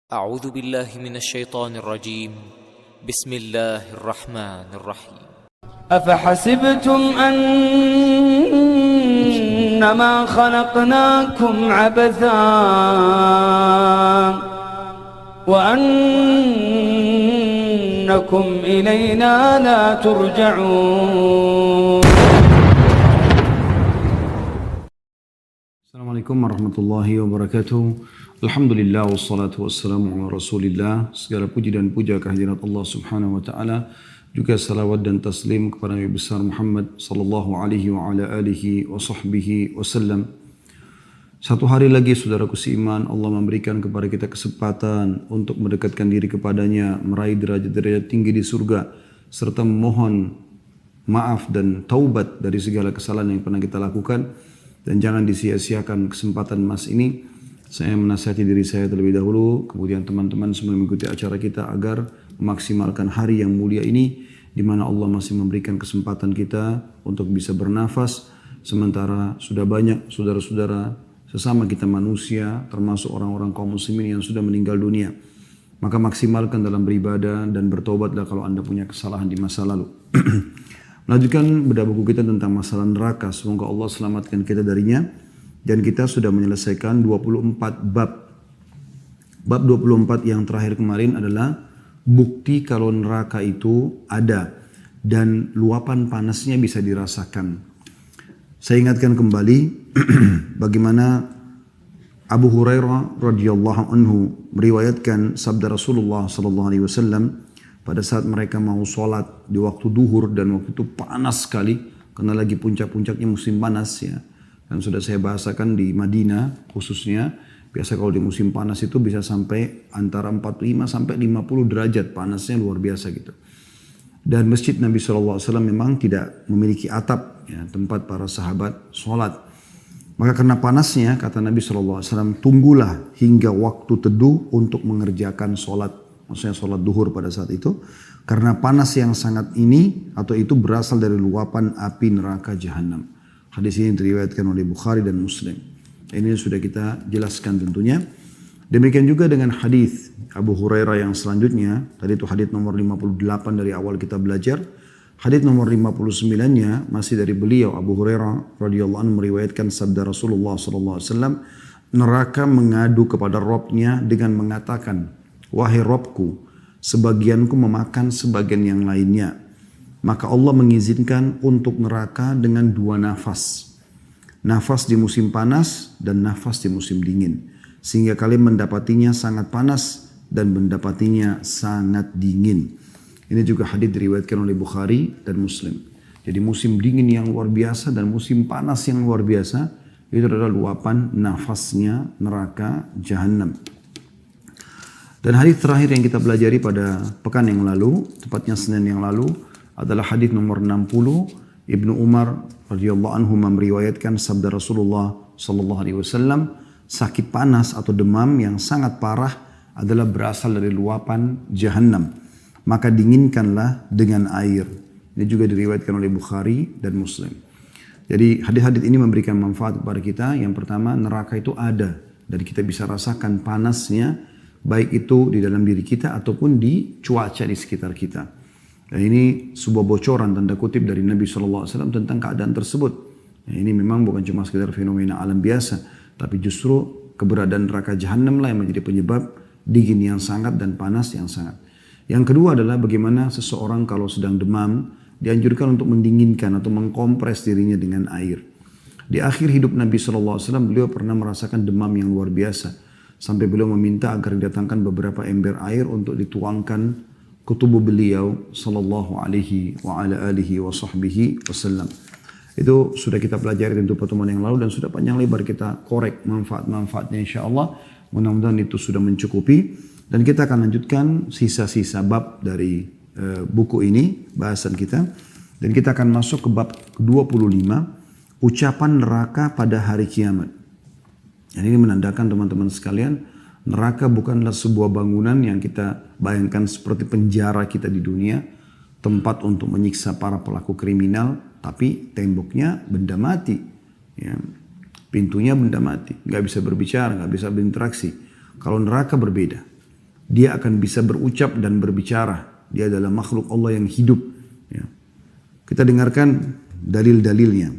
أعوذ بالله من الشيطان الرجيم بسم الله الرحمن الرحيم أفحسبتم أنما خلقناكم عبثا وأنكم إلينا لا ترجعون. Assalamualaikum warahmatullahi wabarakatuh. Alhamdulillah wassalatu wassalamu ala rasulillah. Segala puji dan puja kehadirat Allah subhanahu wa ta'ala. Juga salawat dan taslim kepada Nabi besar Muhammad sallallahu alaihi wa ala alihi wa sahbihi wasallam. Satu hari lagi saudaraku seiman, Allah memberikan kepada kita kesempatan untuk mendekatkan diri kepadanya, meraih derajat-derajat tinggi di surga, serta memohon maaf dan taubat dari segala kesalahan yang pernah kita lakukan. Dan jangan disia-siakan kesempatan emas ini. Saya menasihati diri saya terlebih dahulu, kemudian teman-teman semua mengikuti acara kita agar memaksimalkan hari yang mulia ini, di mana Allah masih memberikan kesempatan kita untuk bisa bernafas, sementara sudah banyak saudara-saudara sesama kita manusia, termasuk orang-orang kaum muslimin yang sudah meninggal dunia. Maka maksimalkan dalam beribadah dan bertobatlah kalau Anda punya kesalahan di masa lalu. Melanjutkan bedah buku kita tentang masalah neraka. Semoga Allah selamatkan kita darinya. Dan kita sudah menyelesaikan 24 bab. Bab 24 yang terakhir kemarin adalah bukti kalau neraka itu ada. Dan luapan panasnya bisa dirasakan. Saya ingatkan kembali bagaimana Abu Hurairah radhiyallahu anhu meriwayatkan sabda Rasulullah sallallahu alaihi wasallam pada saat mereka mau sholat di waktu duhur dan waktu itu panas sekali karena lagi puncak-puncaknya musim panas ya. Dan sudah saya bahasakan di Madinah khususnya, biasa kalau di musim panas itu bisa sampai antara 45 sampai 50 derajat panasnya luar biasa gitu. Dan masjid Nabi SAW memang tidak memiliki atap ya, tempat para sahabat sholat. Maka karena panasnya kata Nabi SAW, tunggulah hingga waktu teduh untuk mengerjakan sholat. Maksudnya sholat duhur pada saat itu. Karena panas yang sangat ini atau itu berasal dari luapan api neraka jahanam. Hadis ini diriwayatkan oleh Bukhari dan Muslim. Ini sudah kita jelaskan tentunya. Demikian juga dengan hadis Abu Hurairah yang selanjutnya. Tadi itu hadis nomor 58 dari awal kita belajar. Hadis nomor 59-nya masih dari beliau Abu Hurairah radhiyallahu anhu meriwayatkan sabda Rasulullah sallallahu alaihi wasallam, neraka mengadu kepada Rabb-nya dengan mengatakan, "Wahai Rabbku, sebagianku memakan sebagian yang lainnya." Maka Allah mengizinkan untuk neraka dengan dua nafas. Nafas di musim panas dan nafas di musim dingin. Sehingga kalian mendapatinya sangat panas dan mendapatinya sangat dingin. Ini juga hadis diriwayatkan oleh Bukhari dan Muslim. Jadi musim dingin yang luar biasa dan musim panas yang luar biasa, itu adalah luapan nafasnya neraka jahanam. Dan hadis terakhir yang kita pelajari pada pekan yang lalu, tepatnya Senin yang lalu, adalah hadis nomor 60. Ibnu Umar radhiyallahu anhu meriwayatkan sabda Rasulullah sallallahu alaihi wasallam, sakit panas atau demam yang sangat parah adalah berasal dari luapan jahanam. Maka dinginkanlah dengan air. Ini juga diriwayatkan oleh Bukhari dan Muslim. Jadi hadis-hadis ini memberikan manfaat kepada kita. Yang pertama, neraka itu ada dan kita bisa rasakan panasnya baik itu di dalam diri kita ataupun di cuaca di sekitar kita. Dan ini sebuah bocoran tanda kutip dari Nabi SAW tentang keadaan tersebut. Ya, ini memang bukan cuma sekedar fenomena alam biasa, tapi justru keberadaan neraka jahanam lah yang menjadi penyebab dingin yang sangat dan panas yang sangat. Yang kedua adalah bagaimana seseorang kalau sedang demam dianjurkan untuk mendinginkan atau mengkompres dirinya dengan air. Di akhir hidup Nabi SAW beliau pernah merasakan demam yang luar biasa. Sampai beliau meminta agar didatangkan beberapa ember air untuk dituangkan ke tubuh beliau sallallahu alaihi wa ala alihi wa sahbihi wasallam. Itu sudah kita pelajari tentu pertemuan yang lalu dan sudah panjang lebar kita korek manfaat-manfaatnya insyaallah. Mudah-mudahan itu sudah mencukupi dan kita akan lanjutkan sisa-sisa bab dari buku ini, bahasan kita. Dan kita akan masuk ke bab 25, ucapan neraka pada hari kiamat. Dan ini menandakan teman-teman sekalian, neraka bukanlah sebuah bangunan yang kita bayangkan seperti penjara kita di dunia, tempat untuk menyiksa para pelaku kriminal, tapi temboknya benda mati, ya. Pintunya benda mati, nggak bisa berbicara, nggak bisa berinteraksi. Kalau neraka berbeda. Dia akan bisa berucap dan berbicara. Dia adalah makhluk Allah yang hidup. Ya. Kita dengarkan dalil-dalilnya.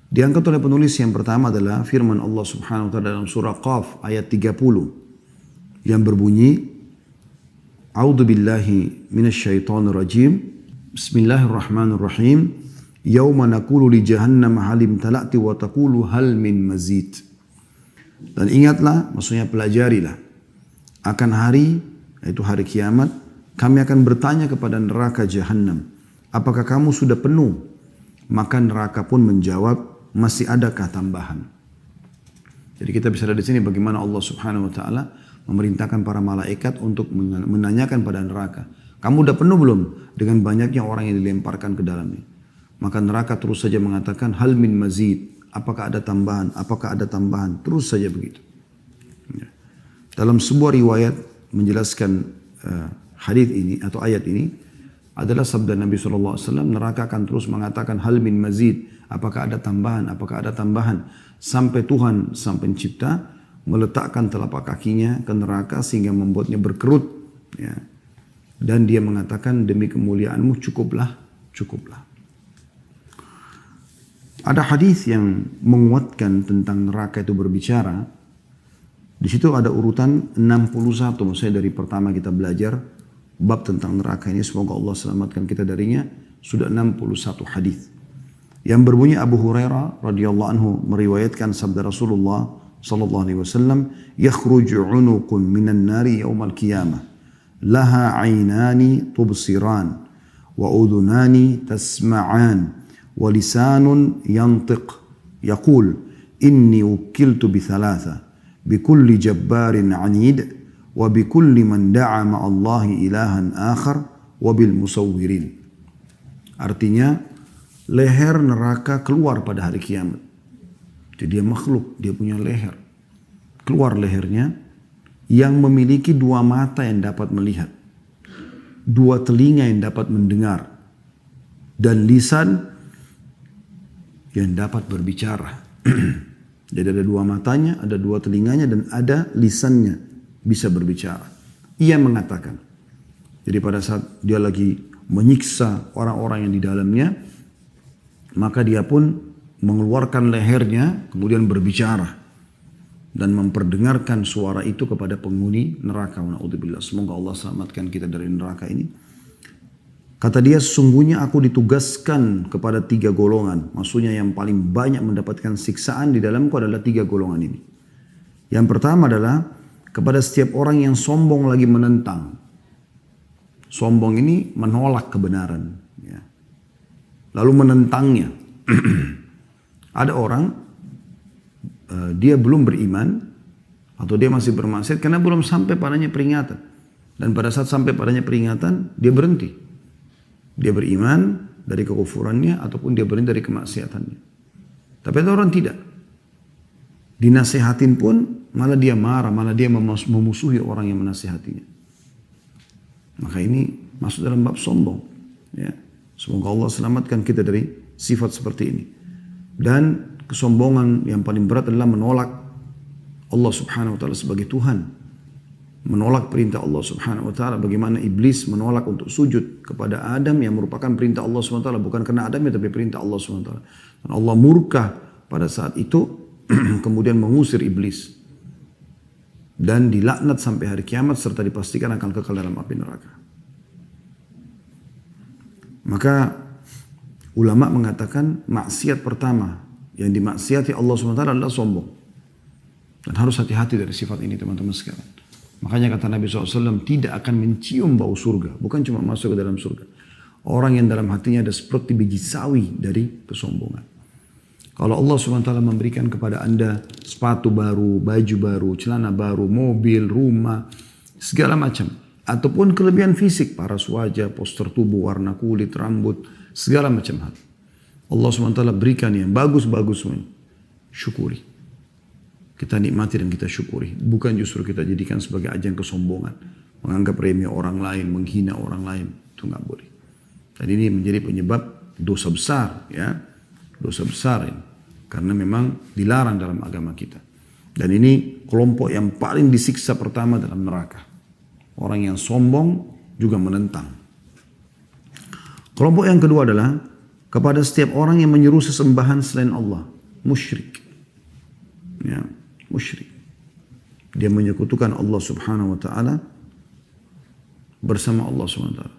Diangkat oleh penulis yang pertama adalah firman Allah Subhanahu wa taala dalam surah Qaf ayat 30 yang berbunyi, A'udzu billahi minasyaitonir rajim. Bismillahirrahmanirrahim. Yauma naqulu li jahannam halim talati wa taqulu hal min mazid. Dan ingatlah, maksudnya pelajarilah, akan hari, yaitu hari kiamat, kami akan bertanya kepada neraka Jahannam, apakah kamu sudah penuh? Maka neraka pun menjawab, masih adakah tambahan? Jadi kita bisa lihat di sini bagaimana Allah Subhanahu wa taala memerintahkan para malaikat untuk menanyakan pada neraka, kamu udah penuh belum dengan banyaknya orang yang dilemparkan ke dalamnya? Maka neraka terus saja mengatakan hal min mazid, apakah ada tambahan, apakah ada tambahan, terus saja begitu. Ya. Dalam sebuah riwayat menjelaskan hadis ini atau ayat ini adalah sabda Nabi SAW, neraka akan terus mengatakan hal min mazid, apakah ada tambahan, apakah ada tambahan, sampai Tuhan sang pencipta meletakkan telapak kakinya ke neraka sehingga membuatnya berkerut, ya. Dan dia mengatakan, demi kemuliaanmu cukuplah, cukuplah. Ada hadis yang menguatkan tentang neraka itu berbicara. Di situ ada urutan 61, maksudnya dari pertama kita belajar bab tentang neraka ini, semoga Allah selamatkan kita darinya, sudah 61 hadis. Yang berbunyi Abu Hurairah radhiyallahu anhu meriwayatkan sabda Rasulullah sallallahu alaihi wasallam, "Yakhruju 'unuqun minan nari yaumal qiyamah, laha 'ainani tubsiran wa udhunani tasma'an." ولسان ينطق يقول إني وكلت بثلاثة بكل جبار عنيد وبكل من دعا مع الله إلها آخر وبالمصورين. Artinya leher neraka keluar pada hari kiamat. Jadi dia makhluk, dia punya leher. Keluar lehernya yang memiliki dua mata yang dapat melihat, dua telinga yang dapat mendengar, dan lisan yang dapat berbicara. Jadi ada dua matanya, ada dua telinganya, dan ada lisannya bisa berbicara. Ia mengatakan, jadi pada saat dia lagi menyiksa orang-orang yang di dalamnya, maka dia pun mengeluarkan lehernya, kemudian berbicara dan memperdengarkan suara itu kepada penghuni neraka. Na'udzubillah. Semoga Allah selamatkan kita dari neraka ini. Kata dia, sesungguhnya aku ditugaskan kepada 3 golongan. Maksudnya yang paling banyak mendapatkan siksaan di dalamku adalah 3 golongan ini. Yang pertama adalah kepada setiap orang yang sombong lagi menentang. Sombong ini menolak kebenaran. Ya. Lalu menentangnya. Ada orang, dia belum beriman, atau dia masih bermaksiat karena belum sampai padanya peringatan. Dan pada saat sampai padanya peringatan, dia berhenti. Dia beriman dari kekufurannya ataupun dia berhenti dari kemaksiatannya. Tapi ada orang tidak. Dinasehatin pun malah dia marah, malah dia memusuhi orang yang menasehatinya. Maka ini masuk dalam bab sombong. Ya. Semoga Allah selamatkan kita dari sifat seperti ini. Dan kesombongan yang paling berat adalah menolak Allah Subhanahu wa taala sebagai Tuhan. Menolak perintah Allah Subhanahu wa taala, bagaimana iblis menolak untuk sujud kepada Adam yang merupakan perintah Allah Subhanahu wa taala, bukan karena Adamnya tapi perintah Allah Subhanahu wa taala. Dan Allah murka pada saat itu kemudian mengusir iblis dan dilaknat sampai hari kiamat serta dipastikan akan kekal dalam api neraka. Maka ulama mengatakan maksiat pertama yang dimaksiati Allah Subhanahu wa taala adalah sombong. Dan harus hati-hati dari sifat ini teman-teman sekalian. Makanya kata Nabi SAW, tidak akan mencium bau surga. Bukan cuma masuk ke dalam surga. Orang yang dalam hatinya ada seperti biji sawi dari kesombongan. Kalau Allah SWT memberikan kepada anda sepatu baru, baju baru, celana baru, mobil, rumah, segala macam. Ataupun kelebihan fisik, paras wajah, postur tubuh, warna kulit, rambut, segala macam hal. Allah SWT berikan yang bagus-bagus semuanya. Syukuri. Kita nikmati dan kita syukuri. Bukan justru kita jadikan sebagai ajang kesombongan. Menganggap remeh orang lain, menghina orang lain. Itu nggak boleh. Dan ini menjadi penyebab dosa besar. Ya, dosa besar ini. Karena memang dilarang dalam agama kita. Dan ini kelompok yang paling disiksa pertama dalam neraka. Orang yang sombong juga menentang. Kelompok yang kedua adalah kepada setiap orang yang menyeru sesembahan selain Allah. Musyrik. Ya, musyrik. Dia menyekutukan Allah subhanahu wa ta'ala bersama Allah subhanahu wa ta'ala.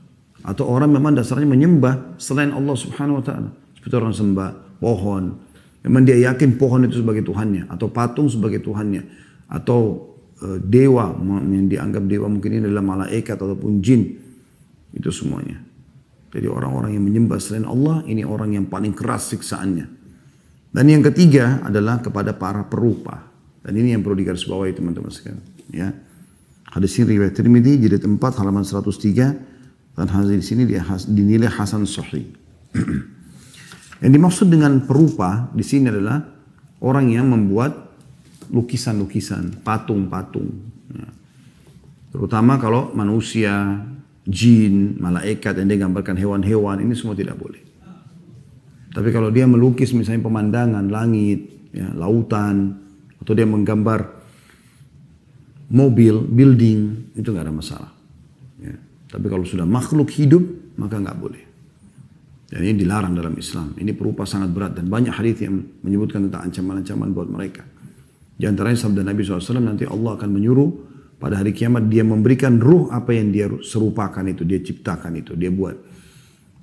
Atau orang memang dasarnya menyembah selain Allah subhanahu wa ta'ala. Seperti orang sembah pohon. Memang dia yakin pohon itu sebagai Tuhannya. Atau patung sebagai Tuhannya. Atau dewa, yang dianggap dewa mungkin ini adalah malaikat ataupun jin. Itu semuanya. Jadi orang-orang yang menyembah selain Allah, ini orang yang paling keras siksaannya. Dan yang ketiga adalah kepada para perupa. Dan ini yang perlu digarisbawahi teman-teman sekalian. Ya. Hadis ini riwayat Tirmidzi jilid 4 halaman 103 dan hadis ini dinilai hasan sahih. Yang dimaksud dengan perupa di sini adalah orang yang membuat lukisan-lukisan, patung-patung. Ya. Terutama kalau manusia, jin, malaikat yang dia gambarkan hewan-hewan, ini semua tidak boleh. Tapi kalau dia melukis misalnya pemandangan, langit, ya, lautan, atau dia menggambar mobil, building, itu nggak ada masalah. Ya. Tapi kalau sudah makhluk hidup, maka nggak boleh. Dan ini dilarang dalam Islam. Ini perupa sangat berat dan banyak hadis yang menyebutkan tentang ancaman-ancaman buat mereka. Di antaranya sabda Nabi SAW, nanti Allah akan menyuruh pada hari kiamat dia memberikan ruh apa yang dia serupakan itu, dia ciptakan itu, dia buat.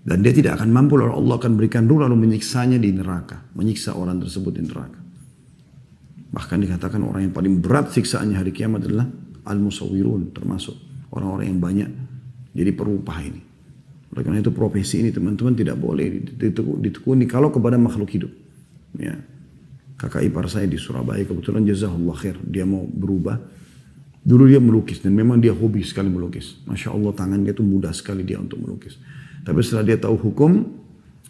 Dan dia tidak akan mampu, lalu Allah akan berikan ruh lalu menyiksanya di neraka, menyiksa orang tersebut di neraka. Bahkan dikatakan orang yang paling berat siksaannya hari kiamat adalah al-musawwirun, termasuk orang-orang yang banyak jadi perupa ini. Oleh karena itu profesi ini teman-teman tidak boleh ditekuni kalau kepada makhluk hidup. Ya. Kakak ipar saya di Surabaya kebetulan jazakallah khair, dia mau berubah. Dulu dia melukis dan memang dia hobi sekali melukis. Masya Allah tangannya itu mudah sekali dia untuk melukis. Tapi setelah dia tahu hukum,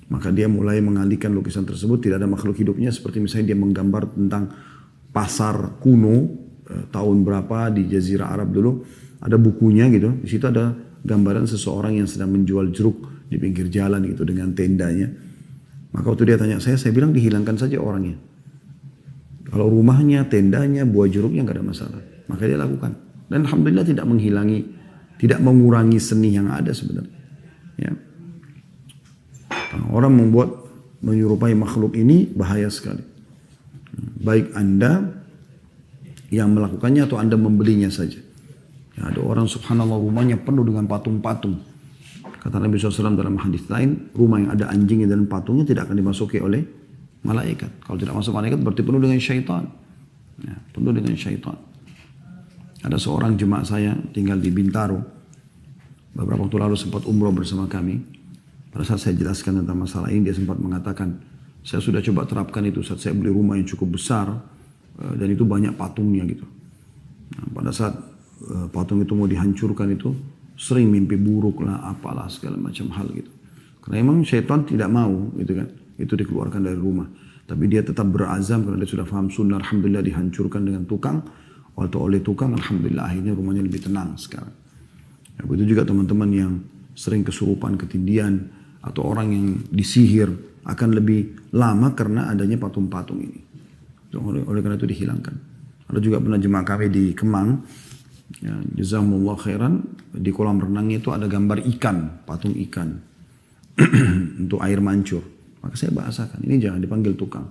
maka dia mulai mengalihkan lukisan tersebut. Tidak ada makhluk hidupnya, seperti misalnya dia menggambar tentang pasar kuno tahun berapa di Jazirah Arab dulu. Ada bukunya gitu, di situ ada gambaran seseorang yang sedang menjual jeruk di pinggir jalan gitu dengan tendanya. Maka waktu dia tanya saya bilang dihilangkan saja orangnya. Kalau rumahnya, tendanya, buah jeruknya nggak ada masalah. Maka dia lakukan. Dan alhamdulillah tidak menghilangi, tidak mengurangi seni yang ada sebenarnya. Ya. Orang menyerupai makhluk ini bahaya sekali. Baik Anda yang melakukannya atau Anda membelinya saja. Ya, ada orang subhanallah rumahnya penuh dengan patung-patung. Kata Nabi SAW dalam hadis lain, rumah yang ada anjingnya dan patungnya tidak akan dimasuki oleh malaikat. Kalau tidak masuk malaikat berarti penuh dengan syaitan. Ya, penuh dengan syaitan. Ada seorang jemaah saya tinggal di Bintaro. Beberapa waktu lalu sempat umroh bersama kami. Pada saat saya jelaskan tentang masalah ini, dia sempat mengatakan, saya sudah coba terapkan itu saat saya beli rumah yang cukup besar dan itu banyak patungnya gitu. Nah, pada saat patung itu mau dihancurkan itu sering mimpi buruk lah, apalah segala macam hal gitu. Karena memang syaitan tidak mau gitu kan, itu dikeluarkan dari rumah. Tapi dia tetap berazam karena dia sudah paham sunnah. Alhamdulillah dihancurkan dengan tukang atau oleh tukang. Alhamdulillah akhirnya rumahnya lebih tenang sekarang. Ya, begitu juga teman-teman yang sering kesurupan, ketindian atau orang yang disihir akan lebih lama karena adanya patung-patung ini. Oleh karena itu dihilangkan. Ada juga pernah jemaah kami di Kemang, ya, jazakumullah khairan, di kolam renangnya itu ada gambar ikan, patung ikan untuk air mancur. Maka saya bahasakan, ini jangan dipanggil tukang.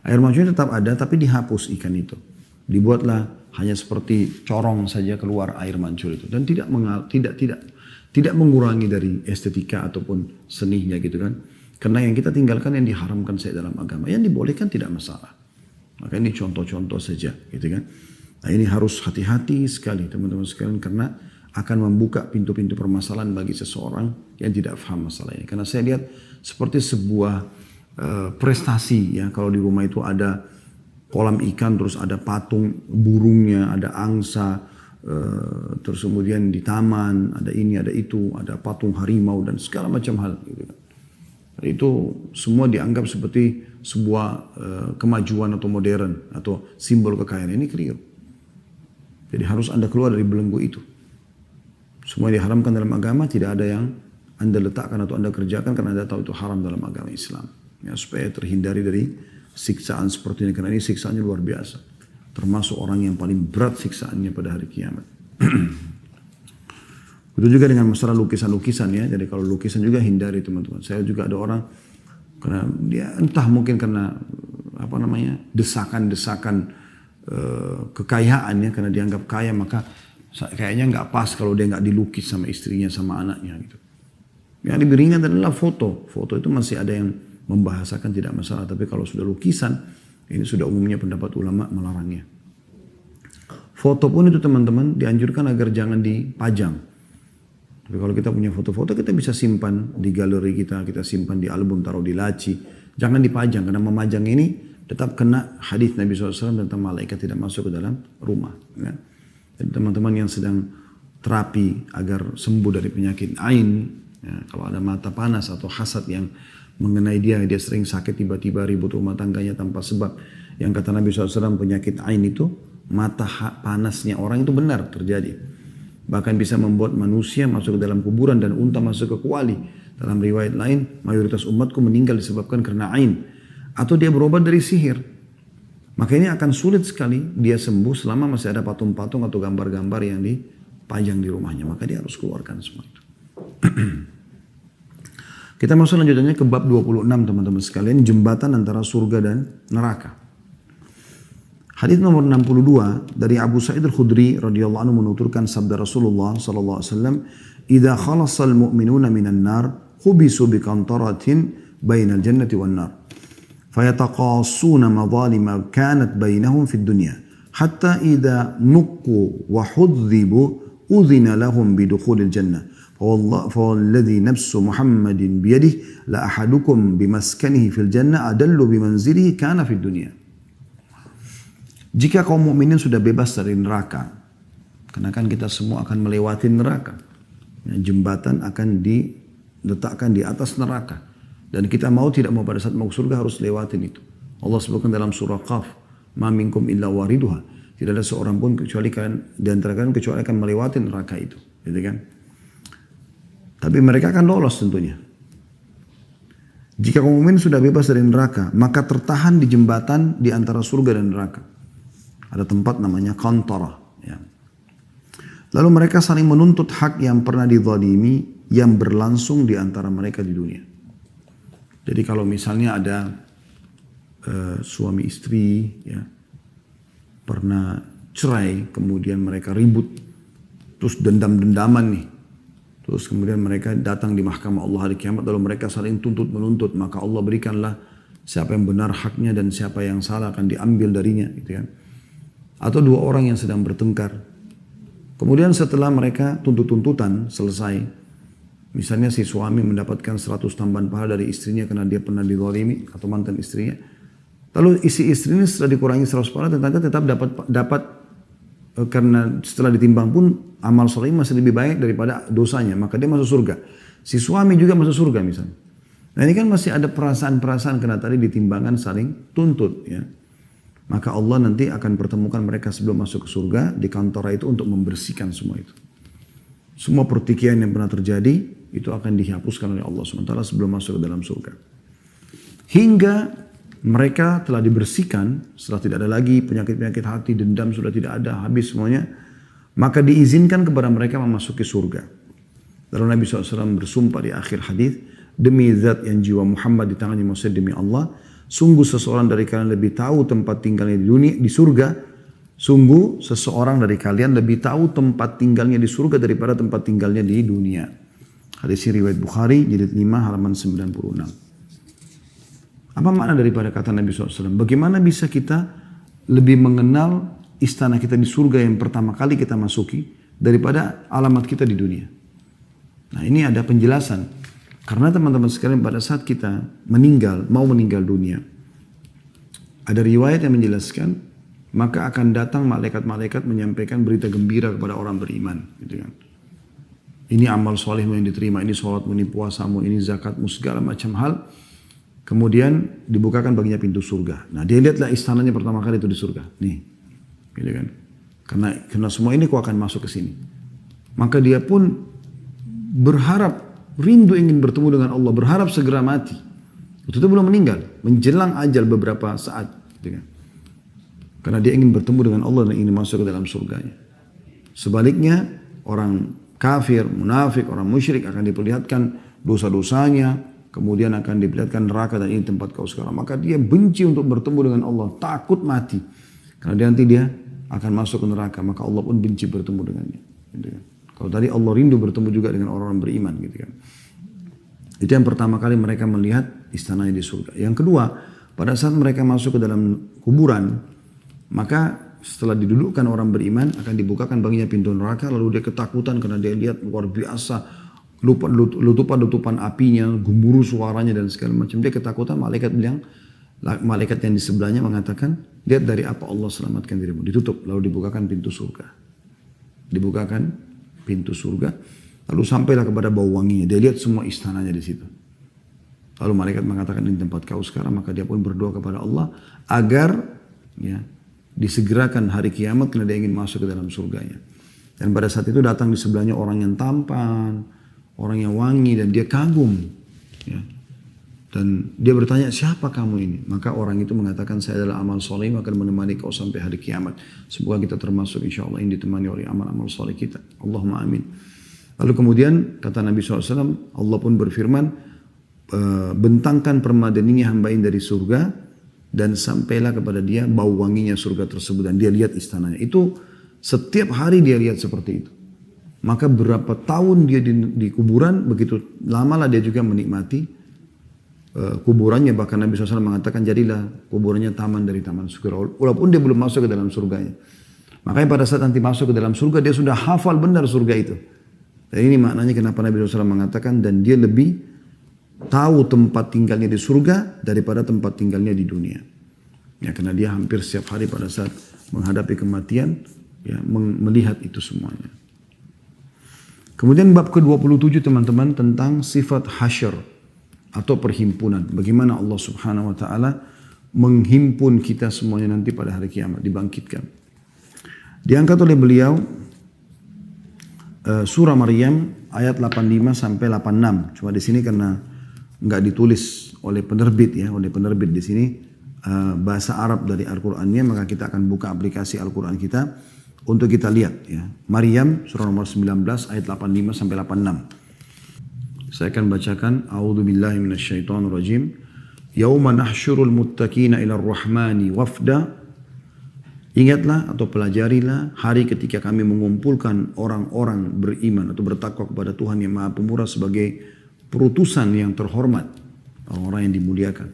Air mancurnya tetap ada tapi dihapus ikan itu. Dibuatlah hanya seperti corong saja keluar air mancur itu dan tidak mengurangi dari estetika ataupun seninya gitu kan. Karena yang kita tinggalkan yang diharamkan saya dalam agama, yang dibolehkan tidak masalah. Maka ini contoh-contoh saja gitu kan. Nah ini harus hati-hati sekali teman-teman sekalian karena akan membuka pintu-pintu permasalahan bagi seseorang yang tidak paham masalah ini. Karena saya lihat seperti sebuah prestasi ya, kalau di rumah itu ada kolam ikan terus ada patung burungnya, ada angsa, terus kemudian di taman ada ini ada itu, ada patung harimau dan segala macam hal gitu kan. Itu semua dianggap seperti sebuah kemajuan atau modern atau simbol kekayaan. Ini keliru. Jadi harus Anda keluar dari belenggu itu. Semua diharamkan dalam agama, tidak ada yang Anda letakkan atau Anda kerjakan karena Anda tahu itu haram dalam agama Islam. Ya, supaya terhindari dari siksaan seperti ini, karena ini siksaannya luar biasa. Termasuk orang yang paling berat siksaannya pada hari kiamat. Begitu juga dengan masalah lukisan-lukisan ya. Jadi kalau lukisan juga hindari teman-teman. Saya juga ada orang karena dia entah mungkin karena apa namanya desakan-desakan kekayaan ya, karena dianggap kaya maka kayaknya nggak pas kalau dia nggak dilukis sama istrinya sama anaknya gitu. Yang lebih ringan adalah foto. Foto itu masih ada yang membahasakan tidak masalah, tapi kalau sudah lukisan ini sudah umumnya pendapat ulama melarangnya. Foto pun itu teman-teman dianjurkan agar jangan dipajang. Tapi kalau kita punya foto-foto kita bisa simpan di galeri kita simpan di album, taruh di laci. Jangan dipajang karena memajang ini tetap kena hadis Nabi SAW tentang malaikat tidak masuk ke dalam rumah. Ya. Jadi teman-teman yang sedang terapi agar sembuh dari penyakit ain, ya, kalau ada mata panas atau hasad yang mengenai dia sering sakit tiba-tiba ribut rumah tangganya tanpa sebab. Yang kata Nabi SAW penyakit ain itu mata panasnya orang itu benar terjadi. Bahkan bisa membuat manusia masuk ke dalam kuburan dan unta masuk ke kuali. Dalam riwayat lain, mayoritas umatku meninggal disebabkan karena ain. Atau dia berobat dari sihir. Maka ini akan sulit sekali dia sembuh selama masih ada patung-patung atau gambar-gambar yang dipajang di rumahnya. Maka dia harus keluarkan semua itu. Kita masuk lanjutannya ke bab 26 teman-teman sekalian. Jembatan antara surga dan neraka. Hadis nomor 62 dari Abu Sa'id Al-Khudri radhiyallahu anhu menuturkan sabda Rasulullah sallallahu alaihi wasallam, "Idza khalasal mu'minuna minan nar, hubisu bi qantaratin bainal jannati wan nar. Fayataqassuna madhalima kanat bainahum fid dunya, hatta idza nuqqu wa hudhibu udhina lahum bidukhulil jannah. Fawalladhi nafsu Muhammadin biyadihi la ahadukum bimaskanihi fil jannah adallu bimanzilihi kana fid dunya." Jika kaum mukminin sudah bebas dari neraka, karena kan kita semua akan melewati neraka, ya, jembatan akan diletakkan di atas neraka, dan kita mau tidak mau pada saat mau surga harus lewatin itu. Allah sebutkan dalam surah Qaf, "Ma minkum illa wariduha." Tidak ada seorang pun kecuali kalian di antara kalian kecuali akan melewati neraka itu, gitu kan? Tapi mereka akan lolos tentunya. Jika kaum mukmin sudah bebas dari neraka, maka tertahan di jembatan di antara surga dan neraka. Ada tempat namanya qantara. Ya. Lalu mereka saling menuntut hak yang pernah dizalimi yang berlangsung di antara mereka di dunia. Jadi kalau misalnya ada suami istri ya, pernah cerai, kemudian mereka ribut, terus dendam-dendaman nih. Terus kemudian mereka datang di mahkamah Allah hari kiamat, lalu mereka saling tuntut menuntut, maka Allah berikanlah siapa yang benar haknya dan siapa yang salah akan diambil darinya, gitu kan. Atau dua orang yang sedang bertengkar. Kemudian setelah mereka tuntut-tuntutan selesai, misalnya si suami mendapatkan 100 tambahan pahala dari istrinya karena dia pernah dizalimi atau mantan istrinya. Lalu isi istrinya setelah dikurangi 100 pahala ternyata tetap dapat karena setelah ditimbang pun amal soleh masih lebih baik daripada dosanya, maka dia masuk surga. Si suami juga masuk surga misalnya. Nah ini kan masih ada perasaan-perasaan karena tadi ditimbangan saling tuntut ya. Maka Allah nanti akan pertemukan mereka sebelum masuk ke surga di kantor itu untuk membersihkan semua itu. Semua pertikaian yang pernah terjadi itu akan dihapuskan oleh Allah SWT sebelum masuk ke dalam surga. Hingga mereka telah dibersihkan setelah tidak ada lagi penyakit-penyakit hati, dendam sudah tidak ada, habis semuanya. Maka diizinkan kepada mereka memasuki surga. Lalu Nabi SAW bersumpah di akhir hadis, "Demi zat yang jiwa Muhammad di tangannya, maksud demi Allah, sungguh seseorang dari kalian lebih tahu tempat tinggalnya di dunia, di surga. Sungguh seseorang dari kalian lebih tahu tempat tinggalnya di surga daripada tempat tinggalnya di dunia." Hadis riwayat Bukhari, jilid 5 halaman 96. Apa makna daripada kata Nabi SAW? Bagaimana bisa kita lebih mengenal istana kita di surga yang pertama kali kita masuki daripada alamat kita di dunia? Nah ini ada penjelasan. Karena teman-teman sekalian pada saat kita mau meninggal dunia, ada riwayat yang menjelaskan, maka akan datang malaikat-malaikat menyampaikan berita gembira kepada orang beriman. Gitu kan. Ini amal solehmu yang diterima, ini sholatmu, ini puasamu, ini zakatmu, segala macam hal. Kemudian dibukakan baginya pintu surga. Nah dia lihatlah istananya pertama kali itu di surga. Nih, gitu kan. Karena semua ini kau akan masuk ke sini. Maka dia pun berharap, rindu ingin bertemu dengan Allah, berharap segera mati. Itu belum meninggal, menjelang ajal beberapa saat. Gitu kan. Karena dia ingin bertemu dengan Allah dan ingin masuk ke dalam surganya. Sebaliknya, orang kafir, munafik, orang musyrik akan diperlihatkan dosa-dosanya, kemudian akan diperlihatkan neraka dan ini tempat kau sekarang. Maka dia benci untuk bertemu dengan Allah, takut mati. Karena nanti dia akan masuk ke neraka, maka Allah pun benci bertemu dengannya. Gitu kan. Kalau tadi Allah rindu bertemu juga dengan orang-orang beriman, gitu kan. Itu yang pertama kali mereka melihat istananya di surga. Yang kedua, pada saat mereka masuk ke dalam kuburan, maka setelah didudukkan orang beriman akan dibukakan baginya pintu neraka, lalu dia ketakutan karena dia lihat luar biasa letupan-letupan apinya, gemuruh suaranya dan segala macam. Dia ketakutan, malaikat yang di sebelahnya mengatakan, lihat dari apa Allah selamatkan dirimu. Ditutup, lalu dibukakan pintu surga. Dibukakan pintu surga, lalu sampailah kepada bau wanginya. Dia lihat semua istananya di situ. Lalu malaikat mengatakan ini tempat kau sekarang, maka dia pun berdoa kepada Allah agar ya disegerakan hari kiamat karena dia ingin masuk ke dalam surganya. Dan pada saat itu datang di sebelahnya orang yang tampan, orang yang wangi dan dia kagum. Ya. Dan dia bertanya, siapa kamu ini? Maka orang itu mengatakan, saya adalah amal soleh yang akan menemani kau sampai hari kiamat. Semoga kita termasuk insya Allah ini ditemani oleh amal-amal soleh kita. Allahumma amin. Lalu kemudian kata Nabi SAW, Allah pun berfirman, bentangkan permadaninya hamba ini dari surga dan sampailah kepada dia bau wanginya surga tersebut dan dia lihat istananya. Itu setiap hari dia lihat seperti itu. Maka berapa tahun dia di kuburan, begitu lamalah dia juga menikmati kuburannya. Bahkan Nabi SAW mengatakan jadilah kuburannya taman dari taman surga. Walaupun dia belum masuk ke dalam surganya. Makanya pada saat nanti masuk ke dalam surga dia sudah hafal benar surga itu. Dan ini maknanya kenapa Nabi SAW mengatakan dan dia lebih tahu tempat tinggalnya di surga daripada tempat tinggalnya di dunia. Ya, karena dia hampir setiap hari pada saat menghadapi kematian ya, melihat itu semuanya. Kemudian bab ke-27 teman-teman tentang sifat hasyr atau perhimpunan. Bagaimana Allah Subhanahu wa taala menghimpun kita semuanya nanti pada hari kiamat, dibangkitkan. Diangkat oleh beliau surah Maryam ayat 85 sampai 86. Cuma di sini karena enggak ditulis oleh penerbit ya, oleh penerbit di sini bahasa Arab dari Al-Qur'annya, maka kita akan buka aplikasi Al-Qur'an kita untuk kita lihat ya. Maryam surah nomor 19 ayat 85 sampai 86. Saya akan bacakan. A'udzubillahi minasyaitonirrajim. Yauma nahsyurul muttaqina ila ar-rahmani wafda. Ingatlah atau pelajarilah hari ketika kami mengumpulkan orang-orang beriman atau bertakwa kepada Tuhan yang Maha Pemurah sebagai perutusan yang terhormat, orang-orang yang dimuliakan.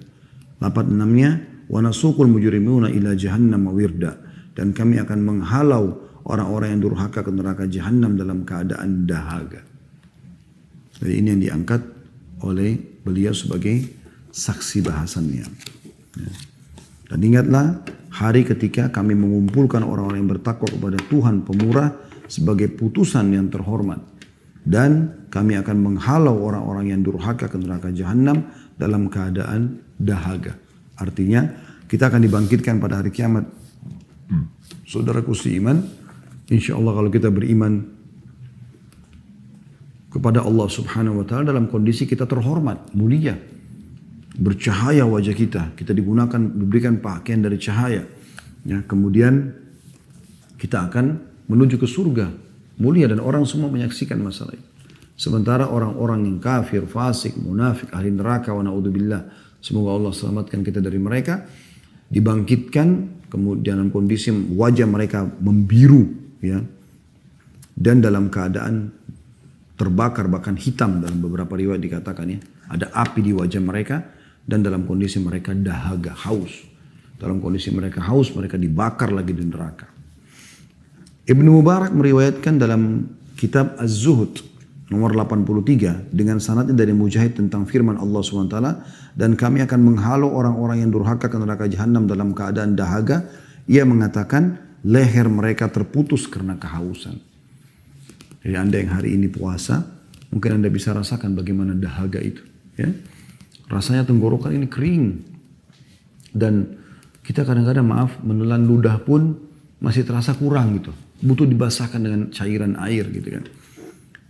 Lapat 6-nya, wa nasuqul mujrimuna ila jahannam wirda, dan kami akan menghalau orang-orang yang durhaka ke neraka jahannam dalam keadaan dahaga. Jadi ini yang diangkat oleh beliau sebagai saksi bahasannya. Dan ingatlah hari ketika kami mengumpulkan orang-orang yang bertakwa kepada Tuhan Pemurah sebagai putusan yang terhormat. Dan kami akan menghalau orang-orang yang durhaka ke neraka jahanam dalam keadaan dahaga. Artinya kita akan dibangkitkan pada hari kiamat. Saudaraku seiman, insya Allah kalau kita beriman kepada Allah Subhanahu wa taala dalam kondisi kita terhormat, mulia, bercahaya wajah kita, kita diberikan pakaian dari cahaya. Ya, kemudian kita akan menuju ke surga, mulia dan orang semua menyaksikan masalah itu. Sementara orang-orang yang kafir, fasik, munafik, ahli neraka wa naudzubillah, semoga Allah selamatkan kita dari mereka, dibangkitkan kemudian dalam kondisi wajah mereka membiru ya. Dan dalam keadaan terbakar bahkan hitam, dalam beberapa riwayat dikatakan ya, ada api di wajah mereka dan dalam kondisi mereka dahaga, haus. Dalam kondisi mereka haus, mereka dibakar lagi di neraka. Ibnu Mubarak meriwayatkan dalam kitab Az-Zuhud nomor 83 dengan sanadnya dari Mujahid tentang firman Allah SWT, dan kami akan menghalau orang-orang yang durhaka ke neraka jahanam dalam keadaan dahaga. Ia mengatakan leher mereka terputus karena kehausan. Jadi Anda yang hari ini puasa, mungkin Anda bisa rasakan bagaimana dahaga itu. Ya? Rasanya tenggorokan ini kering. Dan kita kadang-kadang menelan ludah pun masih terasa kurang gitu. Butuh dibasahkan dengan cairan air gitu kan.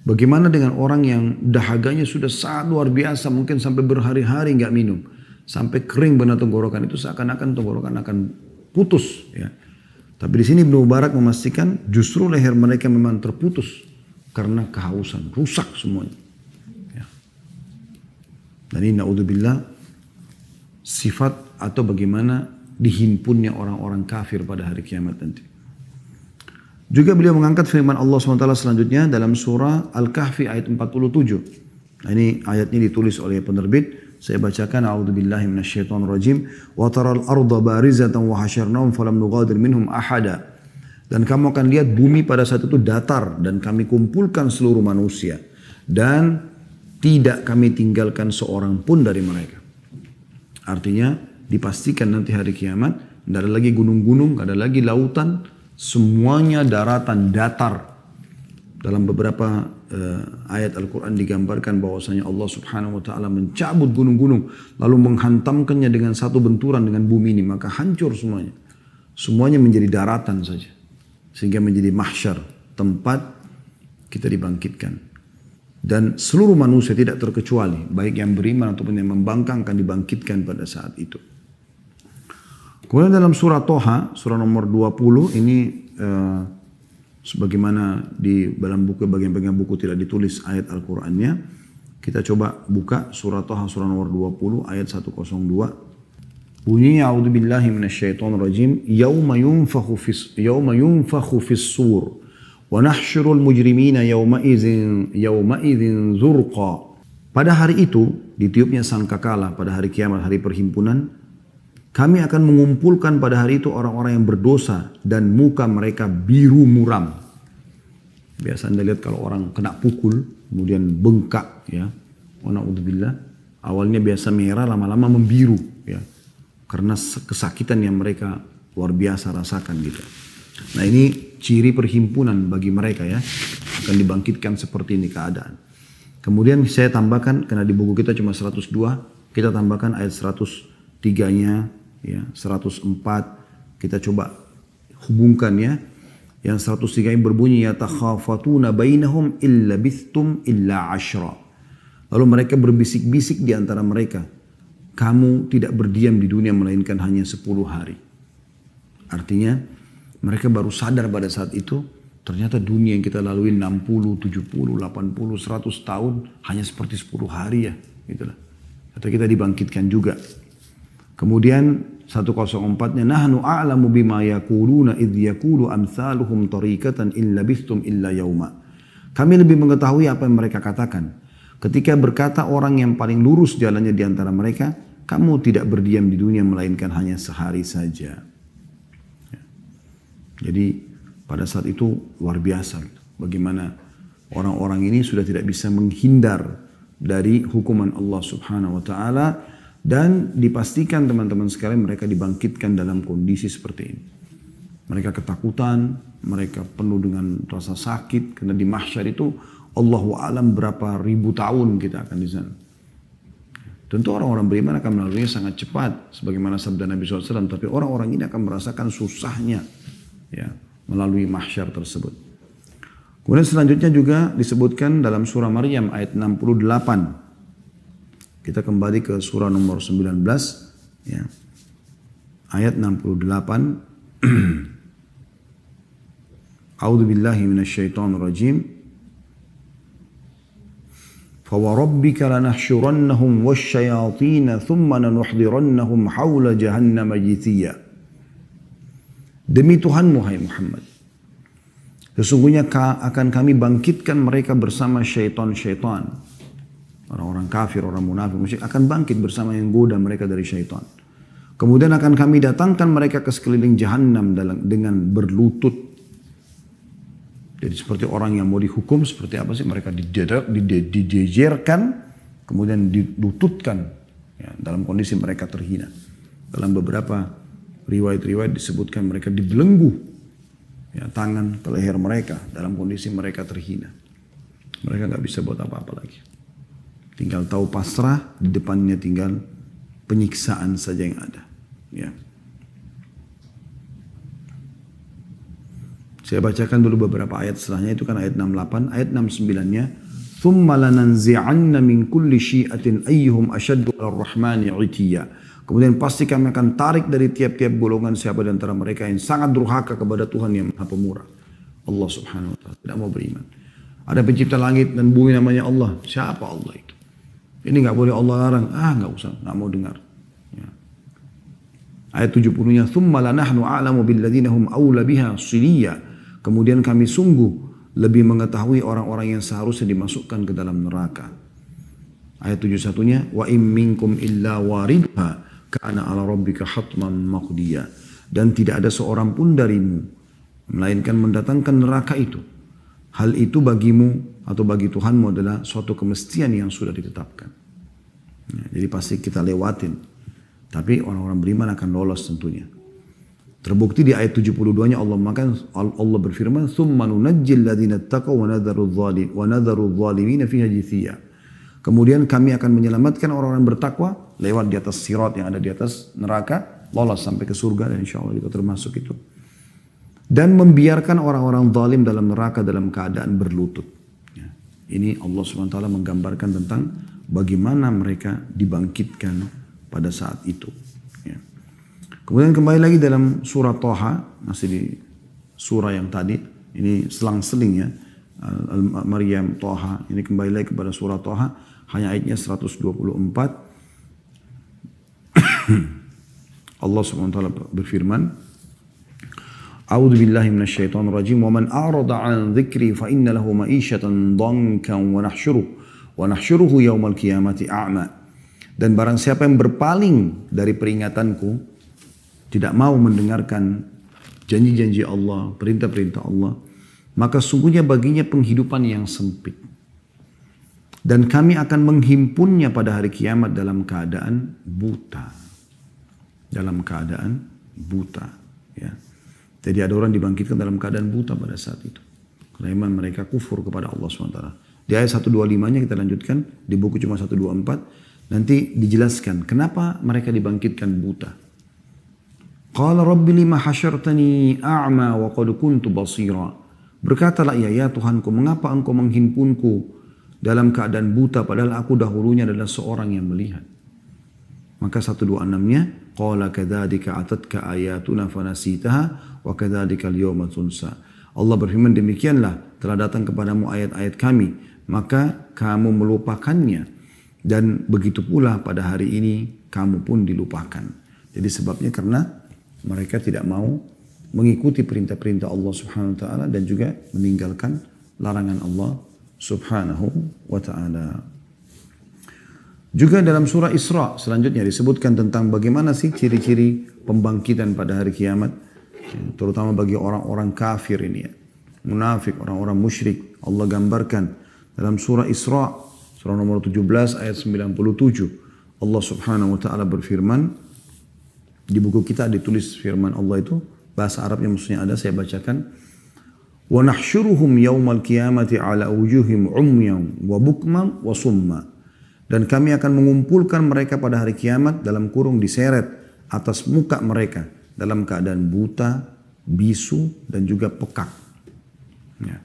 Bagaimana dengan orang yang dahaganya sudah sangat luar biasa, mungkin sampai berhari-hari nggak minum. Sampai kering benar tenggorokan itu, seakan-akan tenggorokan akan putus. Ya. Tapi di sini Ibnu Mubarak memastikan justru leher mereka memang terputus karena kehausan, rusak semuanya. Ya. Dan ini na'udzubillah sifat atau bagaimana dihimpunnya orang-orang kafir pada hari kiamat nanti. Juga beliau mengangkat firman Allah SWT selanjutnya dalam surah Al-Kahfi ayat 47. Nah, ini ayatnya ditulis oleh penerbit. Saya bacakan, a'udzubillahi minasyaitonirrajim. Wa taral arda barizatan wa hasyarnahum falam nughadir minhum ahada. Dan kamu akan lihat bumi pada saat itu datar dan kami kumpulkan seluruh manusia dan tidak kami tinggalkan seorang pun dari mereka. Artinya dipastikan nanti hari kiamat tidak ada lagi gunung-gunung, tidak ada lagi lautan, semuanya daratan datar. Dalam beberapa ayat Al-Quran digambarkan bahwasanya Allah Subhanahu wa taala mencabut gunung-gunung lalu menghantamkannya dengan satu benturan dengan bumi ini, maka hancur semuanya. Semuanya menjadi daratan saja. Sehingga menjadi mahsyar, tempat kita dibangkitkan. Dan seluruh manusia tidak terkecuali, baik yang beriman ataupun yang membangkang akan dibangkitkan pada saat itu. Kemudian dalam surah Toha, surah nomor 20, ini sebagaimana di dalam buku, bagian-bagian buku tidak ditulis ayat Al-Qur'annya. Kita coba buka surah Toha, surah nomor 20, ayat 102. Bunyinya a'udzubillahi minasyaitonirrajim yauma yunfakhu fis sur wa nahsyurul mujrimina yauma idzin zurqa. Pada hari itu ditiupnya sangkakala, pada hari kiamat, hari perhimpunan, kami akan mengumpulkan pada hari itu orang-orang yang berdosa dan muka mereka biru muram. Biasa Anda lihat kalau orang kena pukul kemudian bengkak, ya. Wa na'udzubillah, awalnya biasa merah lama-lama membiru, ya. Karena kesakitan yang mereka luar biasa rasakan gitu. Nah, ini ciri perhimpunan bagi mereka, ya. Akan dibangkitkan seperti ini keadaan. Kemudian saya tambahkan, karena di buku kita cuma 102, kita tambahkan ayat 103-nya, ya, 104. Kita coba hubungkan, ya. Yang 103 ini berbunyi, yatakhafatuna bainahum illa bithtum illa 10. Lalu mereka berbisik-bisik di antara mereka, kamu tidak berdiam di dunia melainkan hanya 10 hari. Artinya mereka baru sadar pada saat itu ternyata dunia yang kita lalui 60, 70, 80, 100 tahun hanya seperti 10 hari, ya. Itulah. Atau kita dibangkitkan juga. Kemudian 104-nya nahnu a'lamu bima yaquluna idh yaqulu amsaluhum tariqatan illa bistum illa yauma. Kami lebih mengetahui apa yang mereka katakan. Ketika berkata orang yang paling lurus jalannya di antara mereka, kamu tidak berdiam di dunia melainkan hanya sehari saja. Ya. Jadi pada saat itu luar biasa. Bagaimana orang-orang ini sudah tidak bisa menghindar dari hukuman Allah Subhanahu wa taala, dan dipastikan teman-teman sekalian mereka dibangkitkan dalam kondisi seperti ini. Mereka ketakutan, mereka penuh dengan rasa sakit karena di mahsyar itu Allahu a'lam berapa ribu tahun kita akan di sana. Tentu orang-orang beriman akan melaluinya sangat cepat, sebagaimana sabda Nabi SAW. Tapi orang-orang ini akan merasakan susahnya, ya, melalui mahsyar tersebut. Kemudian selanjutnya juga disebutkan dalam surah Maryam ayat 68. Kita kembali ke surah nomor 19, ya, ayat 68. A'udzubillahi minasyaitonirrajim. فَوَرَبِّكَ لَنَحْشُرَنَّهُمْ وَالشَّيَاطِينَ ثُمَّ لَنُحْضِرَنَّهُمْ حَوْلَ جَهَنَّمَ جِثِيًّا. Demi Tuhanmu, hai Muhammad, sesungguhnya akan kami bangkitkan mereka bersama syaitan-syaitan. Orang-orang kafir, orang munafik, musyrik akan bangkit bersama yang goda mereka dari syaitan. Kemudian akan kami datangkan mereka ke sekeliling Jahannam dengan berlutut. Jadi seperti orang yang mau dihukum, seperti apa sih? Mereka dijejerkan, kemudian dilututkan, ya, dalam kondisi mereka terhina. Dalam beberapa riwayat-riwayat disebutkan mereka dibelenggu, ya, tangan ke leher mereka dalam kondisi mereka terhina. Mereka nggak bisa buat apa-apa lagi. Tinggal tahu pasrah, di depannya tinggal penyiksaan saja yang ada. Ya. Saya bacakan dulu beberapa ayat setelahnya, itu kan ayat 68, ayat 69-nya. ثُمَّ لَنَنْزِعَنَّ مِنْ كُلِّ شِيئَةٍ أَيُّهُمْ أَشَدُّ عَلَى الرَّحْمَنِ عِتِيًّا. Kemudian pasti kami akan tarik dari tiap-tiap golongan siapa di antara mereka yang sangat durhaka kepada Tuhan yang Maha Pemurah. Allah Subhanahu wa taala tidak mau beriman. Ada pencipta langit dan bumi namanya Allah. Siapa Allah itu? Ini nggak boleh Allah larang. Nggak usah, nggak mau dengar. Ya. Ayat 70-nya, "Tsumma lanahnu a'lamu billadzina hum aula biha siliya." Kemudian kami sungguh lebih mengetahui orang-orang yang seharusnya dimasukkan ke dalam neraka. Ayat 71-nya, "Wa im minkum illa waridha kana 'ala rabbika hatman maqdiya." Dan tidak ada seorang pun darimu melainkan mendatangkan neraka itu. Hal itu bagimu atau bagi Tuhanmu adalah suatu kemestian yang sudah ditetapkan. Ya, jadi pasti kita lewatin. Tapi orang-orang beriman akan lolos tentunya. Terbukti di ayat 72-nya Allah berfirman, "Tsumma nunajjil ladzina taqaw wa nadharu adh-dhalimina fiha jithiya." Kemudian kami akan menyelamatkan orang-orang bertakwa lewat di atas sirat yang ada di atas neraka, lolos sampai ke surga dan insyaallah kita termasuk itu. Dan membiarkan orang-orang zalim dalam neraka dalam keadaan berlutut. Ya. Ini Allah SWT menggambarkan tentang bagaimana mereka dibangkitkan pada saat itu. Ya. Kemudian kembali lagi dalam surah Thaha, masih di surah yang tadi, ini selang-seling ya, Maryam, Thaha, ini kembali lagi kepada surah Thaha, hanya ayatnya 124. Allah SWT berfirman, "A'udzu billahi minasyaitonir rajim. Wa man a'rada 'an dzikri fa inna lahu ma'isyatan dhankan wa nahsyuruhu yaumal qiyamati a'ma." Dan barang siapa yang berpaling dari peringatanku, tidak mau mendengarkan janji-janji Allah, perintah-perintah Allah, maka sungguhnya baginya penghidupan yang sempit. Dan kami akan menghimpunnya pada hari kiamat dalam keadaan buta. Dalam keadaan buta. Ya. Jadi ada orang dibangkitkan dalam keadaan buta pada saat itu. Karena memang mereka kufur kepada Allah SWT. Di ayat 125-nya kita lanjutkan. Di buku cuma 124. Nanti dijelaskan kenapa mereka dibangkitkan buta. Qala rabbi lima hasyartani a'ma wa qad kuntu basira. Berkatalah ia, ya Tuhanku, mengapa engkau menghimpunku dalam keadaan buta padahal aku dahulunya adalah seorang yang melihat. Maka 126-nya, qala kadzalika atatka ayatuna fanasitaha wa kadzalika al-yawma tunsa. Allah berfirman, demikianlah telah datang kepadamu ayat-ayat kami, maka kamu melupakannya, dan begitu pula pada hari ini kamu pun dilupakan. Jadi sebabnya karena mereka tidak mau mengikuti perintah-perintah Allah Subhanahu wa taala dan juga meninggalkan larangan Allah Subhanahu wa taala. Juga dalam surah Isra selanjutnya disebutkan tentang bagaimana sih ciri-ciri pembangkitan pada hari kiamat, terutama bagi orang-orang kafir ini ya, munafik, orang-orang musyrik. Allah gambarkan dalam surah Isra, surah nomor 17 ayat 97. Allah Subhanahu wa taala berfirman, di buku kita ditulis firman Allah itu, bahasa Arabnya maksudnya ada, saya bacakan. Wa nahsyuruhum yaumal qiyamati ala wujuhim umyan wa bukman wa summa. Dan kami akan mengumpulkan mereka pada hari kiamat dalam kurung diseret atas muka mereka dalam keadaan buta, bisu, dan juga pekak. Ya.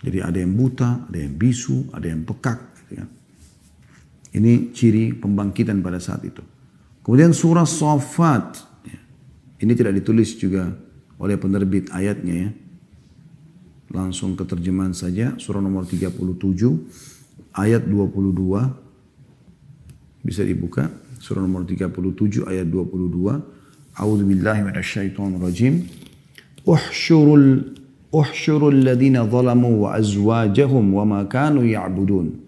Jadi ada yang buta, ada yang bisu, ada yang pekak. Ya. Ini ciri pembangkitan pada saat itu. Kemudian surah Shaffat. Ya. Ini tidak ditulis juga oleh penerbit ayatnya ya. Langsung ke terjemahan saja. Surah nomor 37. Ayat 22, bisa dibuka, surah nomor 37 ayat 22. A'udzu billahi minasyaitonir rajim. Uhsyurul ladzina zalamu wa azwajahum wa ma kanu ya'budun.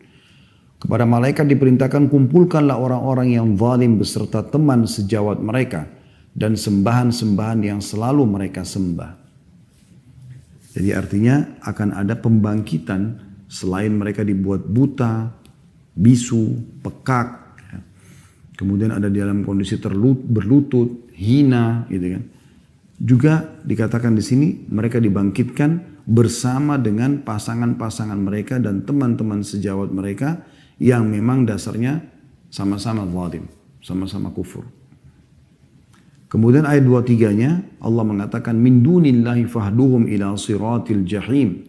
Kepada malaikat diperintahkan, kumpulkanlah orang-orang yang zalim beserta teman sejawat mereka dan sembahan-sembahan yang selalu mereka sembah. Jadi artinya akan ada pembangkitan selain mereka dibuat buta, bisu, pekak, ya. Kemudian ada di dalam kondisi berlutut, hina, gitu kan. Juga dikatakan di sini mereka dibangkitkan bersama dengan pasangan-pasangan mereka dan teman-teman sejawat mereka yang memang dasarnya sama-sama zalim, sama-sama kufur. Kemudian ayat 23-nya Allah mengatakan min dunillahi fahduhum ila siratil jahim.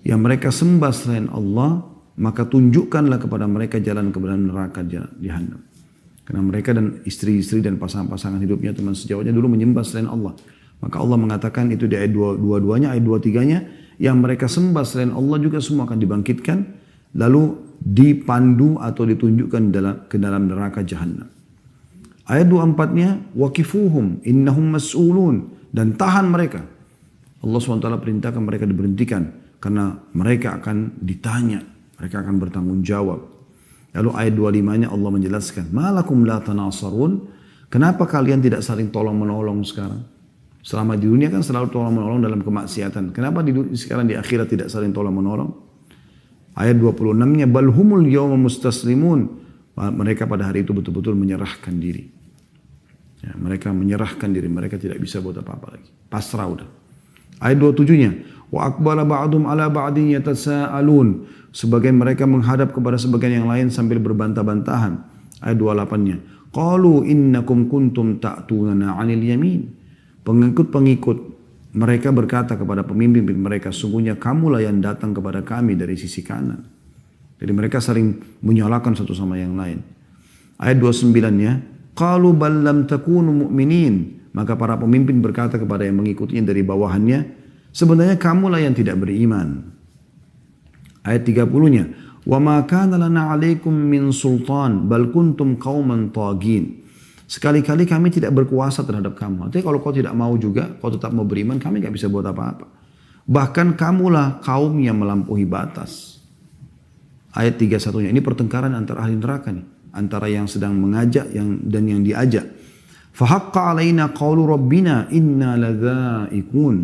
Yang mereka sembah selain Allah, maka tunjukkanlah kepada mereka jalan ke dalam neraka jahanam. Karena mereka dan istri-istri dan pasangan-pasangan hidupnya, teman sejawatnya dulu menyembah selain Allah. Maka Allah mengatakan itu di ayat 22-nya, ayat 23-nya, yang mereka sembah selain Allah juga semua akan dibangkitkan, lalu dipandu atau ditunjukkan ke dalam neraka Jahannam. Ayat 24-nya, waqifuhum innahum mas'ulun, dan tahan mereka. Allah SWT perintahkan mereka diberhentikan karena mereka akan ditanya, mereka akan bertanggung jawab. Lalu ayat 25-nya Allah menjelaskan, malakum la tanasarun, kenapa kalian tidak saling tolong menolong sekarang? Selama di dunia kan selalu tolong menolong dalam kemaksiatan. Kenapa sekarang di akhirat tidak saling tolong menolong? Ayat 26-nya, balhumul yawma mustaslimun, mereka pada hari itu betul-betul menyerahkan diri. Ya, mereka menyerahkan diri, mereka tidak bisa buat apa-apa lagi. Pasrah udah. Ayat 27-nya, wa aqbala ba'dhum ala ba'din yatasaalun, sebagian mereka menghadap kepada sebagian yang lain sambil berbantah-bantahan. Ayat 28-nya, qalu innakum kuntum ta'tunana 'anil yamin. Pengikut-pengikut mereka berkata kepada pemimpin mereka, sungguhnya kamulah yang datang kepada kami dari sisi kanan. Jadi mereka saling menyalahkan satu sama yang lain. Ayat 29-nya, qalu bal lam takunu mu'minin, maka para pemimpin berkata kepada yang mengikutinya dari bawahannya, sebenarnya kamulah yang tidak beriman. Ayat 30-nya, wa ma kana lana 'alaikum min sultan bal kuntum qauman taghin. Sekali-kali kami tidak berkuasa terhadap kamu. Artinya kalau kau tidak mau juga, kau tetap mau beriman, kami gak bisa buat apa-apa. Bahkan kamulah kaum yang melampaui batas. Ayat 31-nya, ini pertengkaran antara ahli neraka nih. Antara yang sedang mengajak dan yang diajak. Fahaqqa alaina qawlu rabbina inna ladzaikun.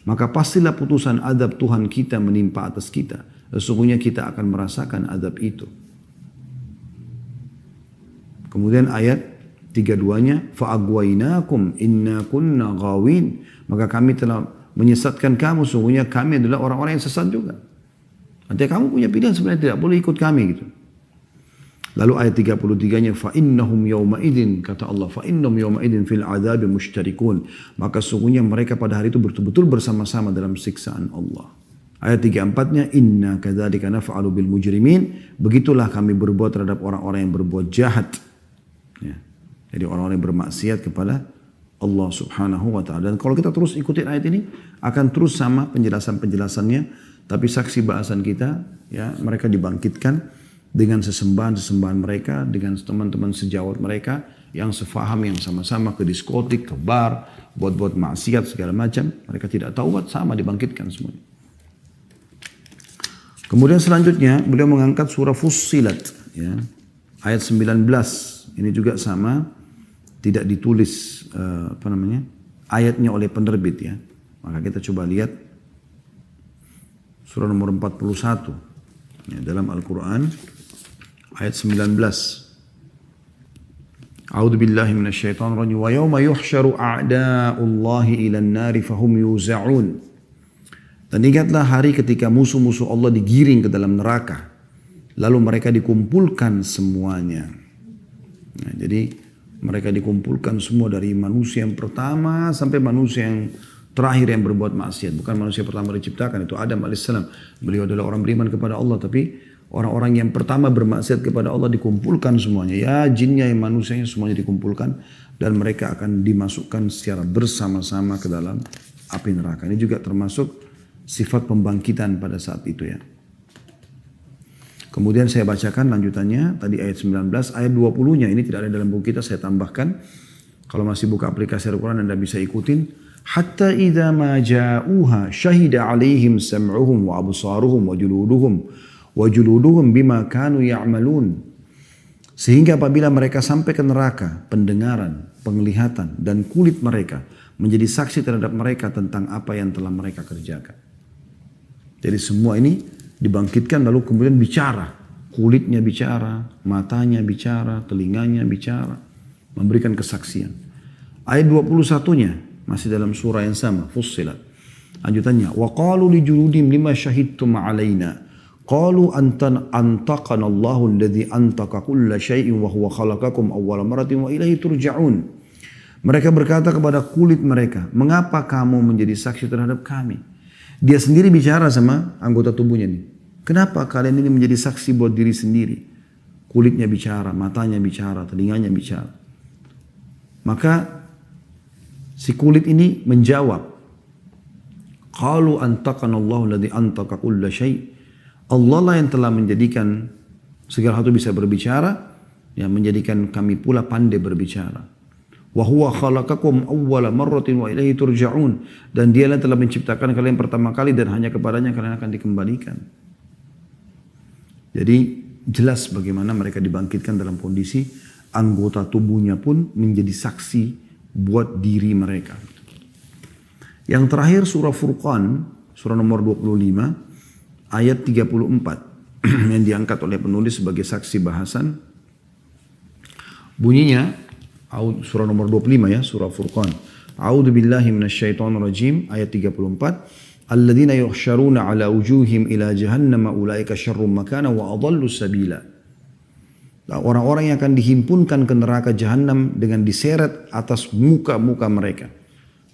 Maka pastilah putusan azab Tuhan kita menimpa atas kita. Sesungguhnya kita akan merasakan azab itu. Kemudian ayat 32-nya, fa'agwainakum inna kunna ghawin, maka kami telah menyesatkan kamu, sungguhnya kami adalah orang-orang yang sesat juga. Artinya kamu punya pilihan, sebenarnya tidak boleh ikut kami gitu. Lalu ayat 33-nya, fa'innahum yawma idin, kata Allah, fa'innahum yawma idin fil adzabi mushtarikun, maka sungguhnya mereka pada hari itu betul-betul bersama-sama dalam siksaan Allah. Ayat 34-nya, inna kadzalika naf'alu bil mujrimin, begitulah kami berbuat terhadap orang-orang yang berbuat jahat. Ya. Jadi orang-orang yang bermaksiat kepada Allah Subhanahu wa ta'ala. Dan kalau kita terus ikutin ayat ini, akan terus sama penjelasan-penjelasannya. Tapi saksi bahasan kita, ya, mereka dibangkitkan dengan sesembahan-sesembahan mereka, dengan teman-teman sejawat mereka yang sefaham, yang sama-sama ke diskotik, ke bar, buat-buat maksiat segala macam. Mereka tidak taubat, sama dibangkitkan semuanya. Kemudian selanjutnya beliau mengangkat surah Fussilat, ya, ayat 19. Ini juga sama. Tidak ditulis ayatnya oleh penerbit, ya. Maka kita coba lihat surah nomor 41 ya, dalam Al-Quran ayat 19. A'udzu billahi minasyaitonir rajim. Wa yauma yuhsyaru a'da'ullahi ilan nari fahum yuza'un. Dan ingatlah hari ketika musuh-musuh Allah digiring ke dalam neraka, lalu mereka dikumpulkan semuanya. Nah, jadi mereka dikumpulkan semua dari manusia yang pertama sampai manusia yang terakhir yang berbuat maksiat. Bukan manusia pertama diciptakan, itu Adam alaihissalam. Beliau adalah orang beriman kepada Allah, tapi orang-orang yang pertama bermaksiat kepada Allah dikumpulkan semuanya. Ya, jinnya yang manusianya semuanya dikumpulkan. Dan mereka akan dimasukkan secara bersama-sama ke dalam api neraka. Ini juga termasuk sifat pembangkitan pada saat itu, ya. Kemudian saya bacakan lanjutannya, tadi ayat 19, ayat 20-nya ini tidak ada dalam buku kita, saya tambahkan. Kalau masih buka aplikasi Al-Quran Anda bisa ikutin. Hatta idza ma ja'uha syahida 'alaihim sam'uhum wa absaruhum wa juluduhum bima kanu ya'malun. Sehingga apabila mereka sampai ke neraka, pendengaran, penglihatan dan kulit mereka menjadi saksi terhadap mereka tentang apa yang telah mereka kerjakan. Jadi semua ini dibangkitkan lalu kemudian bicara. Kulitnya bicara, matanya bicara, telinganya bicara. Memberikan kesaksian. Ayat 21-nya masih dalam surah yang sama, Fussilat. Lanjutannya, wa qalu li juludim lima syahidtum alaina. Qalu antaqana Allahu alladhi antaqa kulla syai'in wa huwa khalaqakum awwala maratin wa ilaihi turja'un. Mereka berkata kepada kulit mereka, mengapa kamu menjadi saksi terhadap kami? Dia sendiri bicara sama anggota tubuhnya nih. Kenapa kalian ini menjadi saksi buat diri sendiri? Kulitnya bicara, matanya bicara, telinganya bicara. Maka si kulit ini menjawab. Qalu antaqanallahu alladhi antaqa kulla syai'. Allah lah yang telah menjadikan segala sesuatu bisa berbicara, yang menjadikan kami pula pandai berbicara. Wa huwa khalaqakum awwala marratin wa ilaihi turja'un. Dan dialah telah menciptakan kalian pertama kali dan hanya kepadanya kalian akan dikembalikan. Jadi jelas bagaimana mereka dibangkitkan dalam kondisi anggota tubuhnya pun menjadi saksi buat diri mereka. Yang terakhir surah Furqan, surah nomor 25, ayat 34 yang diangkat oleh penulis sebagai saksi bahasan. Bunyinya, surah nomor 25 ya, surah Furqan. A'udzu billahi minasyaitonir rajim, ayat 34. Alladzina yuhsyaruna ala wujuhim ila jahannam ulaika syarrum makana wa adallu sabila. Orang-orang yang akan dihimpunkan ke neraka jahanam dengan diseret atas muka-muka mereka.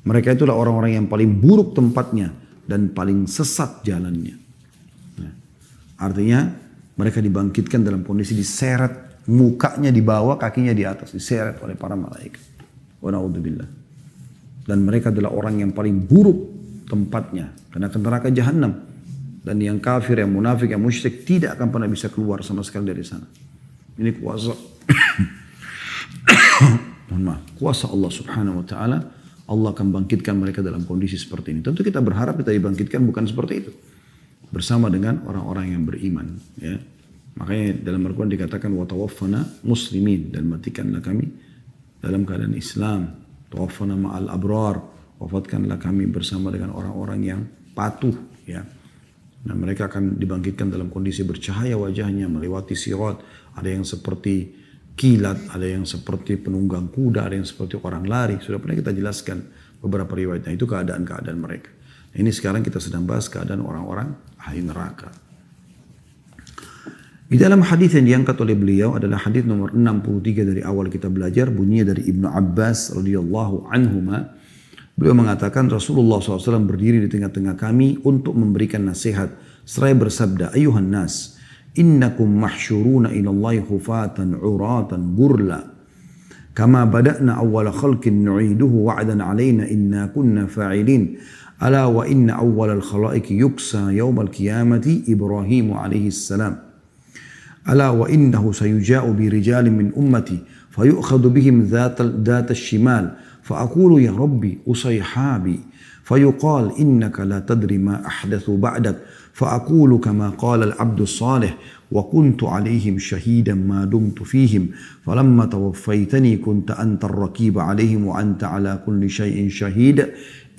Mereka itulah orang-orang yang paling buruk tempatnya dan paling sesat jalannya. Nah, artinya mereka dibangkitkan dalam kondisi diseret, mukanya di bawah, kakinya di atas, diseret oleh para malaikat. Wa na'udzubillah. Dan mereka adalah orang yang paling buruk tempatnya karena ke neraka jahanam. Dan yang kafir, yang munafik, yang musyrik tidak akan pernah bisa keluar sama sekali dari sana. Ini kuasa kuasa Allah Subhanahu wa taala. Allah akan bangkitkan mereka dalam kondisi seperti ini. Tentu kita berharap kita dibangkitkan bukan seperti itu. Bersama dengan orang-orang yang beriman. Ya. Makanya dalam Al-Quran dikatakan وَتَوَفَّنَا muslimin. Dan matikanlah kami dalam keadaan Islam. Tawaffana ma'al abrar. Wafatkanlah kami bersama dengan orang-orang yang patuh. Ya. Nah, mereka akan dibangkitkan dalam kondisi bercahaya wajahnya, melewati sirat. Ada yang seperti kilat, ada yang seperti penunggang kuda, ada yang seperti orang lari. Sudah pernah kita jelaskan beberapa riwayatnya. Itu keadaan-keadaan mereka. Nah, ini sekarang kita sedang bahas keadaan orang-orang ahli neraka. Di dalam hadis yang diangkat oleh beliau adalah hadis nomor 63 dari awal kita belajar. Bunyinya dari Ibnu Abbas radhiyallahu anhuma. Beliau mengatakan Rasulullah SAW berdiri di tengah-tengah kami untuk memberikan nasihat. Seraya bersabda, Ayuhan nas, innakum mahsyuruna ilallahi khufatan uratan gurla. Kama bada'na awwala khalqin nu'iduhu wa'adan alaina inna kunna fa'ilin. Ala wa inna awwalal khalaiki yuksa yawmal qiyamati Ibrahim alaihi salam. Ala wa innahu sayuja'u bi rijalin min ummati fayu'khadu bihim dhata shimal. فأقول يا ربي أصيحابي فيقال إنك لا تدري ما أحدث بعدك فأقول كما قال العبد الصالح وكنت عليهم شهيدا ما دمت فيهم فلما توفيتني كنت أنت الرقيب عليهم وأنت على كل شيء شهيد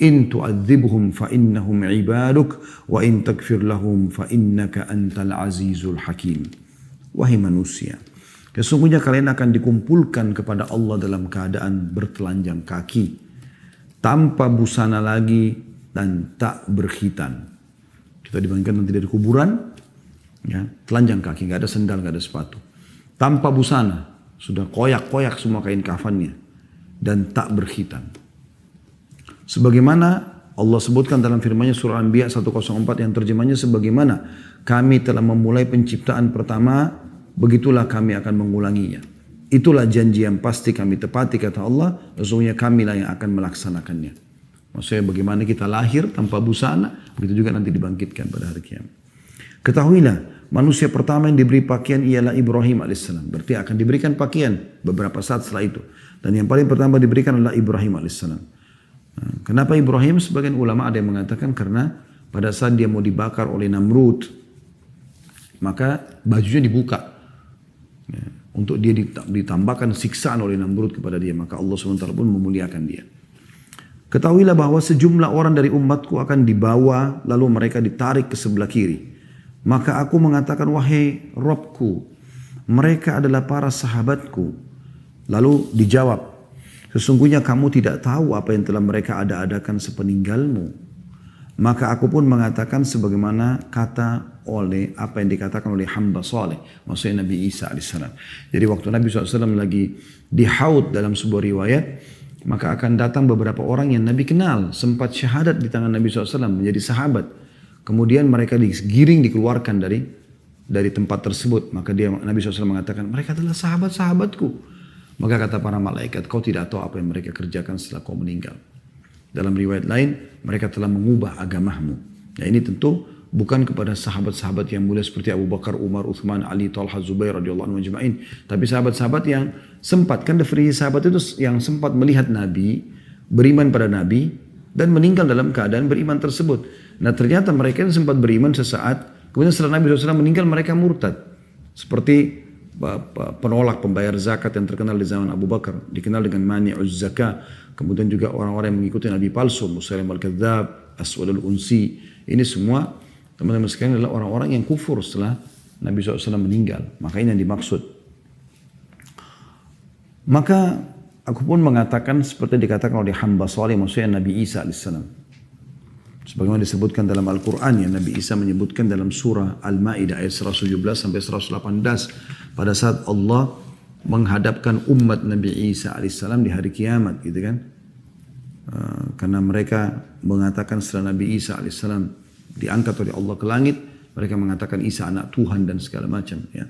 إن تعذبهم فإنهم عبادك وإن تغفر لهم فإنك أنت العزيز الحكيم. Wahai manusia, sesungguhnya kalian akan dikumpulkan kepada Allah dalam keadaan bertelanjang kaki, tanpa busana lagi dan tak berkhitan. Kita dibangkitkan nanti dari kuburan, ya, telanjang kaki, nggak ada sendal, nggak ada sepatu, tanpa busana, sudah koyak-koyak semua kain kafannya, dan tak berkhitan. Sebagaimana Allah sebutkan dalam firman-Nya surah Anbiya 104 yang terjemahnya sebagaimana kami telah memulai penciptaan pertama, begitulah kami akan mengulanginya. Itulah janji yang pasti kami tepati, kata Allah, sesungguhnya kamilah yang akan melaksanakannya. Maksudnya bagaimana kita lahir tanpa busana, begitu juga nanti dibangkitkan pada hari kiamat. Ketahuilah, manusia pertama yang diberi pakaian ialah Ibrahim alaihissalam. Berarti akan diberikan pakaian beberapa saat setelah itu. Dan yang paling pertama diberikan adalah Ibrahim alaihissalam. Nah, kenapa Ibrahim? Sebagian ulama ada yang mengatakan karena pada saat dia mau dibakar oleh Namrud, maka bajunya dibuka. Ya, untuk dia ditambahkan siksaan oleh Namrud kepada dia, maka Allah SWT pun memuliakan dia. Ketahuilah bahwa sejumlah orang dari umatku akan dibawa lalu mereka ditarik ke sebelah kiri. Maka aku mengatakan, wahai Rabbku, mereka adalah para sahabatku. Lalu dijawab, sesungguhnya kamu tidak tahu apa yang telah mereka ada-adakan sepeninggalmu. Maka aku pun mengatakan sebagaimana kata oleh apa yang dikatakan oleh hamba saleh, maksudnya Nabi Isa alaihissalam. Jadi waktu Nabi SAW lagi di Haud dalam sebuah riwayat, maka akan datang beberapa orang yang Nabi kenal, sempat syahadat di tangan Nabi SAW, menjadi sahabat. Kemudian mereka digiring, dikeluarkan dari tempat tersebut. Maka Nabi SAW mengatakan, mereka adalah sahabat-sahabatku. Maka kata para malaikat, kau tidak tahu apa yang mereka kerjakan setelah kau meninggal. Dalam riwayat lain, mereka telah mengubah agamamu. Ya, ini tentu bukan kepada sahabat-sahabat yang mulia seperti Abu Bakar, Umar, Uthman, Ali, Talha, Zubair radhiyallahu anhum ajma'in, tapi sahabat-sahabat yang sempat, kan definisi sahabat itu yang sempat melihat Nabi, beriman pada Nabi, dan meninggal dalam keadaan beriman tersebut. Nah ternyata mereka yang sempat beriman sesaat, kemudian setelah Nabi SAW meninggal mereka murtad. Seperti penolak pembayar zakat yang terkenal di zaman Abu Bakar, dikenal dengan mani'uz zakah. Kemudian juga orang-orang yang mengikuti Nabi palsu, Musailim al-Kadzab, Aswad al-Unsi. Ini semua teman-teman sekalian adalah orang-orang yang kufur setelah Nabi SAW meninggal. Maka ini yang dimaksud. Maka aku pun mengatakan seperti dikatakan oleh hamba saleh, maksudnya Nabi Isa AS. Sebagaimana disebutkan dalam Al-Quran, ya, Nabi Isa menyebutkan dalam surah Al-Ma'idah ayat 117 sampai 118 pada saat Allah menghadapkan umat Nabi Isa AS di hari kiamat, gitu kan? Karena mereka mengatakan setelah Nabi Isa AS diangkat oleh Allah ke langit, mereka mengatakan Isa anak Tuhan dan segala macam. Ya.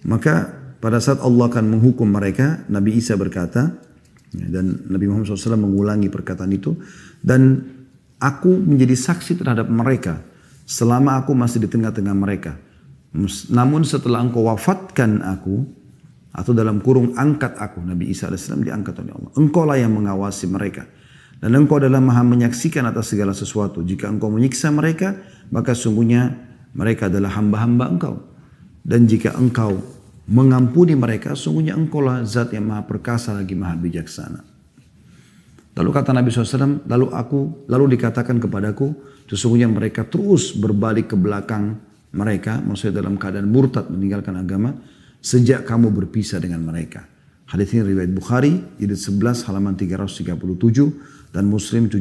Maka pada saat Allah akan menghukum mereka, Nabi Isa berkata, ya, dan Nabi Muhammad SAW mengulangi perkataan itu, dan aku menjadi saksi terhadap mereka selama aku masih di tengah-tengah mereka. Namun setelah engkau wafatkan aku, atau dalam kurung angkat aku, Nabi Isa AS diangkat oleh Allah. Engkau lah yang mengawasi mereka. Dan engkau adalah maha menyaksikan atas segala sesuatu. Jika engkau menyiksa mereka, maka sungguhnya mereka adalah hamba-hamba engkau. Dan jika engkau mengampuni mereka, sungguhnya engkau lah zat yang maha perkasa lagi maha bijaksana. Lalu kata Nabi SAW, lalu dikatakan kepadaku, sesungguhnya mereka terus berbalik ke belakang mereka, maksudnya dalam keadaan murtad meninggalkan agama, sejak kamu berpisah dengan mereka. Hadis ini riwayat Bukhari, jilid 11 halaman 337 dan Muslim 17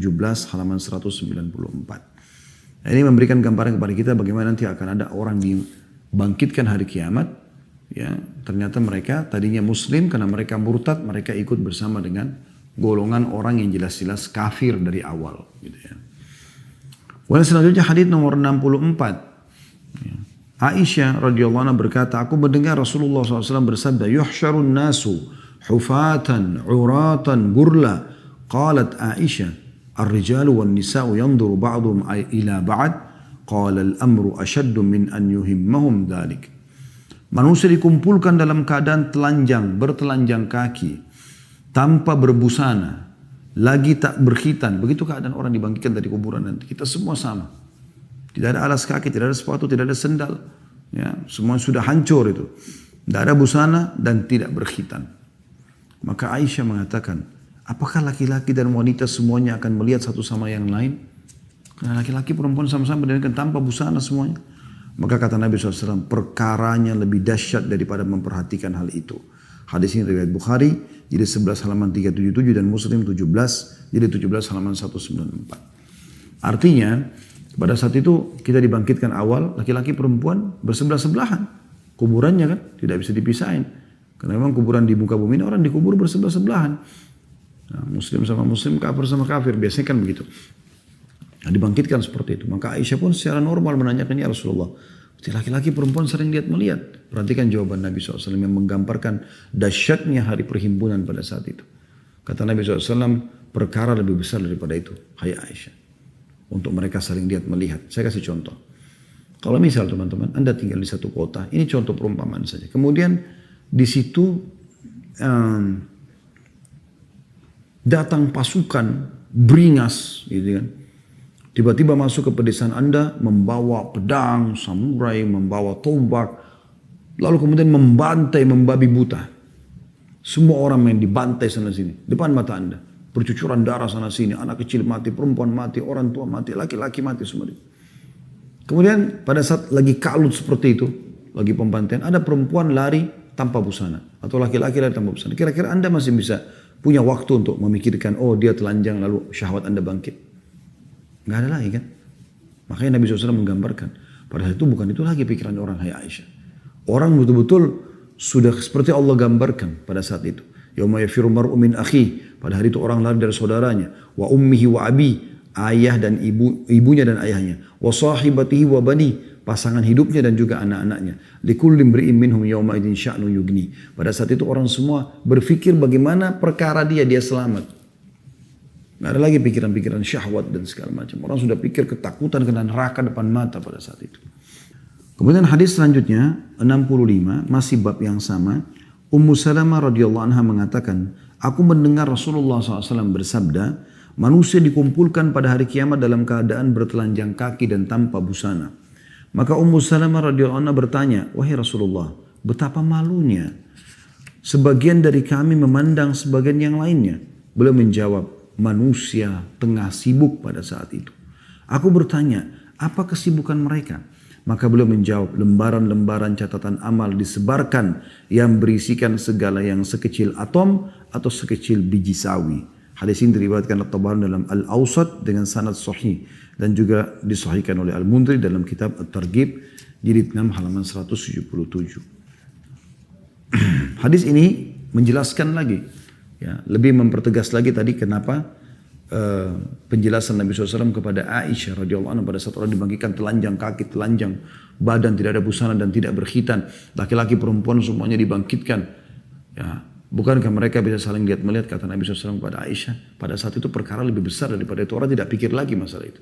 halaman 194. Nah, ini memberikan gambaran kepada kita bagaimana nanti akan ada orang dibangkitkan hari kiamat. Ya, ternyata mereka tadinya Muslim, karena mereka murtad, mereka ikut bersama dengan golongan orang yang jelas-jelas kafir dari awal. Gitu ya. Kemudian selanjutnya hadis nomor 64. Ya. Aisyah radhiyallahu anha berkata, aku mendengar Rasulullah SAW bersabda, yuhsyarun nasu hufatan, uratan, gurla. Qalat Aisyah, ar-rijalu wan nisa'u yanzuru ba'dhum ila ba'd. Qala al-amru ashaddu min an yuhimmahum dhalik. Manusia dikumpulkan dalam keadaan telanjang, bertelanjang kaki, tanpa berbusana, lagi tak berkhitan. Begitu keadaan orang dibangkitkan dari kuburan nanti. Kita semua sama. Tidak ada alas kaki, tidak ada sepatu, tidak ada sendal. Ya, semua sudah hancur itu. Tidak ada busana dan tidak berkhitan. Maka Aisyah mengatakan, apakah laki-laki dan wanita semuanya akan melihat satu sama yang lain? Karena laki-laki perempuan sama-sama berdiri tanpa busana semuanya. Maka kata Nabi SAW, perkaranya lebih dahsyat daripada memperhatikan hal itu. Hadis ini riwayat Bukhari, jilid 11 halaman 377 dan Muslim 17, jilid 17 halaman 194. Artinya, pada saat itu kita dibangkitkan awal, laki-laki perempuan bersebelah-sebelahan. Kuburannya kan tidak bisa dipisahin. Karena memang kuburan di muka bumi ini orang dikubur bersebelah-sebelahan. Nah, Muslim sama Muslim, kafir sama kafir, biasanya kan begitu. Nah, dibangkitkan seperti itu. Maka Aisyah pun secara normal menanyakan, ya Rasulullah, laki-laki perempuan sering lihat-melihat. Perhatikan jawaban Nabi SAW yang menggambarkan dahsyatnya hari perhimpunan pada saat itu. Kata Nabi SAW, perkara lebih besar daripada itu, hai Aisyah. Untuk mereka saling lihat-melihat. Saya kasih contoh. Kalau misal teman-teman, Anda tinggal di satu kota, ini contoh perumpamaan saja. Kemudian di situ datang pasukan beringas, gitu kan. Tiba-tiba masuk ke pedesaan Anda, membawa pedang, samurai, membawa tombak, lalu kemudian membantai, membabi buta. Semua orang main dibantai sana sini, depan mata Anda. Bercucuran darah sana sini, anak kecil mati, perempuan mati, orang tua mati, laki-laki mati semua. Kemudian pada saat lagi kalut seperti itu, lagi pembantaian, ada perempuan lari tanpa busana. Atau laki-laki lari tanpa busana. Kira-kira Anda masih bisa punya waktu untuk memikirkan, oh dia telanjang lalu syahwat Anda bangkit. Nggak ada lagi kan. Makanya Nabi SAW menggambarkan. Pada saat itu bukan itu lagi pikiran orang, hai Aisyah. Orang betul-betul sudah seperti Allah gambarkan pada saat itu. Yauma yafiru mar'u min akhi. Pada hari itu orang lari dari saudaranya. Wa ummihi wa abi. Ayah dan ibunya dan ayahnya. Wa sahibatihi wa bani. Pasangan hidupnya dan juga anak-anaknya. Likulli imri'in minhum yauma idzin sya'nu yugni. Pada saat itu orang semua berpikir bagaimana perkara dia selamat. Nggak ada lagi pikiran-pikiran syahwat dan segala macam. Orang sudah pikir ketakutan kena neraka depan mata pada saat itu. Kemudian hadis selanjutnya 65 masih bab yang sama. Ummu Salamah radhiyallahu anha mengatakan, aku mendengar Rasulullah SAW bersabda, manusia dikumpulkan pada hari kiamat dalam keadaan bertelanjang kaki dan tanpa busana. Maka Ummu Salamah radhiyallahu anha bertanya, wahai Rasulullah, betapa malunya sebagian dari kami memandang sebagian yang lainnya. Beliau menjawab, manusia tengah sibuk pada saat itu. Aku bertanya, apa kesibukan mereka? Maka beliau menjawab, lembaran-lembaran catatan amal disebarkan yang berisikan segala yang sekecil atom atau sekecil biji sawi. Hadis ini diriwayatkan At-Tabarani dalam Al-Awsat dengan sanad sahih dan juga disahihkan oleh Al-Mundhiri dalam kitab At-Targhib jilid 6 halaman 177. Hadis ini menjelaskan lagi, ya, lebih mempertegas lagi tadi kenapa penjelasan Nabi SAW kepada Aisyah radhiyallahu anha pada saat orang dibangkitkan telanjang kaki, telanjang badan, tidak ada busana dan tidak berkhitan, laki-laki perempuan semuanya dibangkitkan. Ya, bukankah mereka bisa saling lihat melihat, kata Nabi SAW kepada Aisyah. Pada saat itu perkara lebih besar daripada itu, orang tidak pikir lagi masalah itu.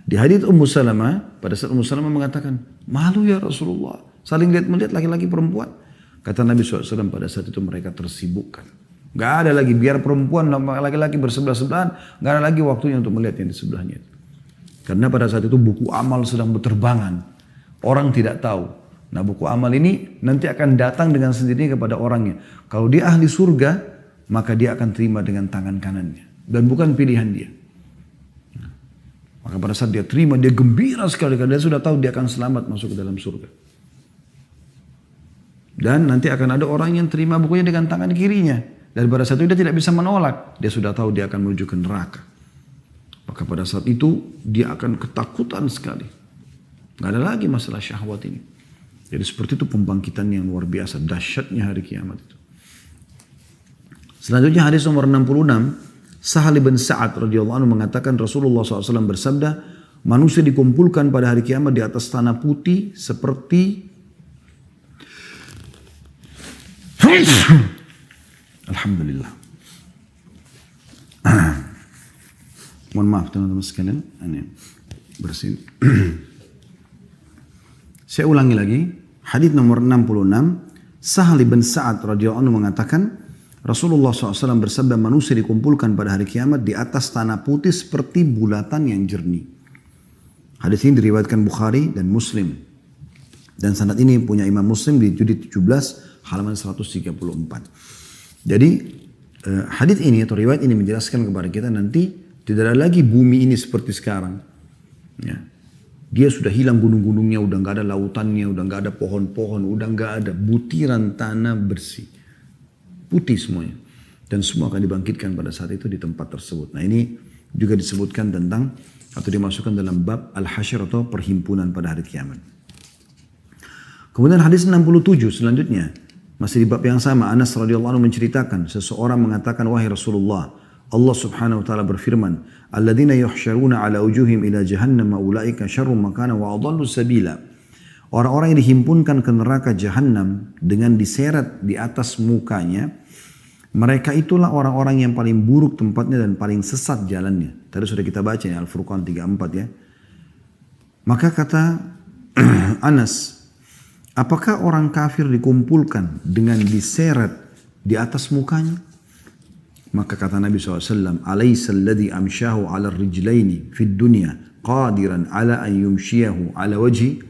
Di hadits Ummu Salamah, pada saat Ummu Salamah mengatakan, malu ya Rasulullah, saling lihat melihat laki-laki perempuan. Kata Nabi SAW, pada saat itu mereka tersibukkan. Gak ada lagi, biar perempuan dan laki-laki bersebelah-sebelahan, gak ada lagi waktunya untuk melihat yang di sebelahnya. Karena pada saat itu buku amal sedang berterbangan. Orang tidak tahu. Nah, buku amal ini nanti akan datang dengan sendirinya kepada orangnya. Kalau dia ahli surga, maka dia akan terima dengan tangan kanannya. Dan bukan pilihan dia. Maka pada saat dia terima, dia gembira sekali. Karena dia sudah tahu dia akan selamat masuk ke dalam surga. Dan nanti akan ada orang yang terima bukunya dengan tangan kirinya. Dan pada saat itu dia tidak bisa menolak. Dia sudah tahu dia akan menuju ke neraka. Maka pada saat itu dia akan ketakutan sekali. Gak ada lagi masalah syahwat ini. Jadi seperti itu pembangkitan yang luar biasa. Dahsyatnya hari kiamat itu. Selanjutnya hadis nomor 66. Sahal bin Sa'ad radhiyallahu anhu mengatakan Rasulullah SAW bersabda, manusia dikumpulkan pada hari kiamat di atas tanah putih seperti Alhamdulillah. Mohon maaf teman-teman sekalian, ini bersin. Saya ulangi lagi, hadis nomor 66, Sahal bin Sa'ad radhiyallahu anhu mengatakan, Rasulullah SAW bersabda, manusia dikumpulkan pada hari kiamat di atas tanah putih seperti bulatan yang jernih. Hadis ini diriwayatkan Bukhari dan Muslim. Dan sanad ini punya Imam Muslim di jilid 17 halaman 134. Jadi hadits ini atau riwayat ini menjelaskan kepada kita nanti tidak ada lagi bumi ini seperti sekarang. Ya. Dia sudah hilang gunung-gunungnya, udah nggak ada lautannya, udah nggak ada pohon-pohon, udah nggak ada butiran tanah bersih, putih semuanya, dan semua akan dibangkitkan pada saat itu di tempat tersebut. Nah ini juga disebutkan tentang atau dimasukkan dalam bab al-hasyr atau perhimpunan pada hari kiamat. Kemudian hadis 67 selanjutnya. Masih di bab yang sama, Anas radhiyallahu anhu menceritakan, seseorang mengatakan, wahai Rasulullah, Allah subhanahu wa ta'ala berfirman, alladzina yuhsyaruna ala wujuhim ila jahannam ulaika syarrum makana wa adallu sabila. Orang-orang yang dihimpunkan ke neraka jahannam dengan diseret di atas mukanya, mereka itulah orang-orang yang paling buruk tempatnya dan paling sesat jalannya. Tadi sudah kita baca ya, Al-Furqan 34 ya. Maka kata Anas, apakah orang kafir dikumpulkan dengan diseret di atas mukanya? Maka kata Nabi SAW, Alaysa alladhi amsyahu ala rijlaini fid dunya qadiran ala an yumsyiyahu ala wajhi?